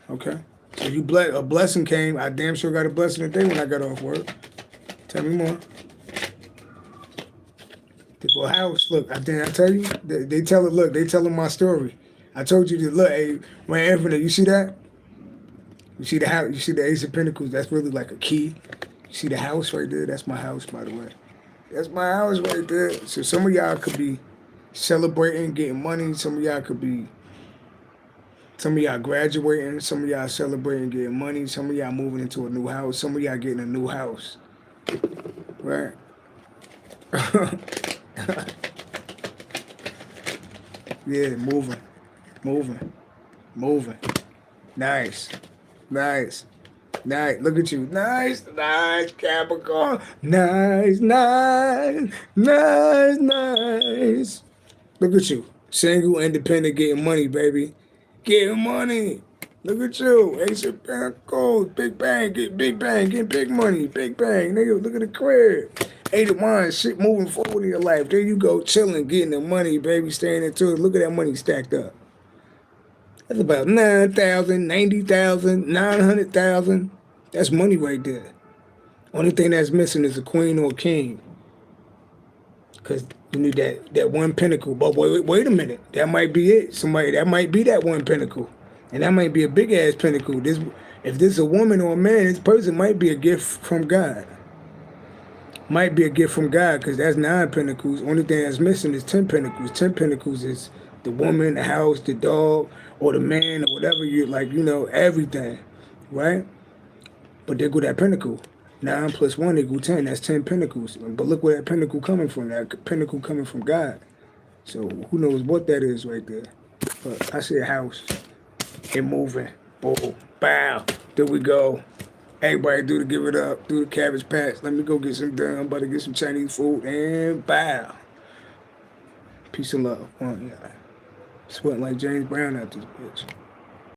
Okay. So you a blessing came. I damn sure got a blessing today when I got off work. Tell me more. The go house. Look, I tell you. They tell it. Look, they telling my story. I told you to look. Hey, man, Infinite, you see that? You see the house? You see the Ace of Pentacles? That's really like a key. You see the house right there? That's my house, by the way. That's my house right there. So some of y'all could be celebrating, getting money. Some of y'all could be. Some of y'all graduating. Some of y'all celebrating, getting money. Some of y'all moving into a new house. Some of y'all getting a new house. Right? Yeah, moving. Nice. Look at you. Nice, Capricorn. Nice. Look at you. Single, independent, getting money, baby. Getting money. Look at you. Ace of Pentacles. Big bang. Get big bang. Get big money. Big bang. Nigga, look at the crib. 8 of Wands. Shit moving forward in your life. There you go. Chilling. Getting the money, baby. Staying into it. Look at that money stacked up. That's about 9,000, 90,000, 900,000. That's money right there. Only thing that's missing is a queen or a king. Because you need that one pinnacle. But wait a minute. That might be it. That might be that one pinnacle. And that might be a big ass pinnacle. If this is a woman or a man, this person might be a gift from God. Might be a gift from God, because that's 9 pinnacles. Only thing that's missing is 10 pinnacles. 10 pinnacles is the woman, the house, the dog, or the man, or whatever you like, everything. Right? But there go that pinnacle. 9 plus 1 equals 10. That's 10 pinnacles. But look where that pinnacle coming from. That pinnacle coming from God. So who knows what that is right there. But I see a house. It moving. Boom. Bow. There we go. Everybody do the give it up. Do the cabbage patch. Let me go get some done. I'm about to get some Chinese food. And bow. Peace and love. Yeah. Sweating like James Brown out this bitch.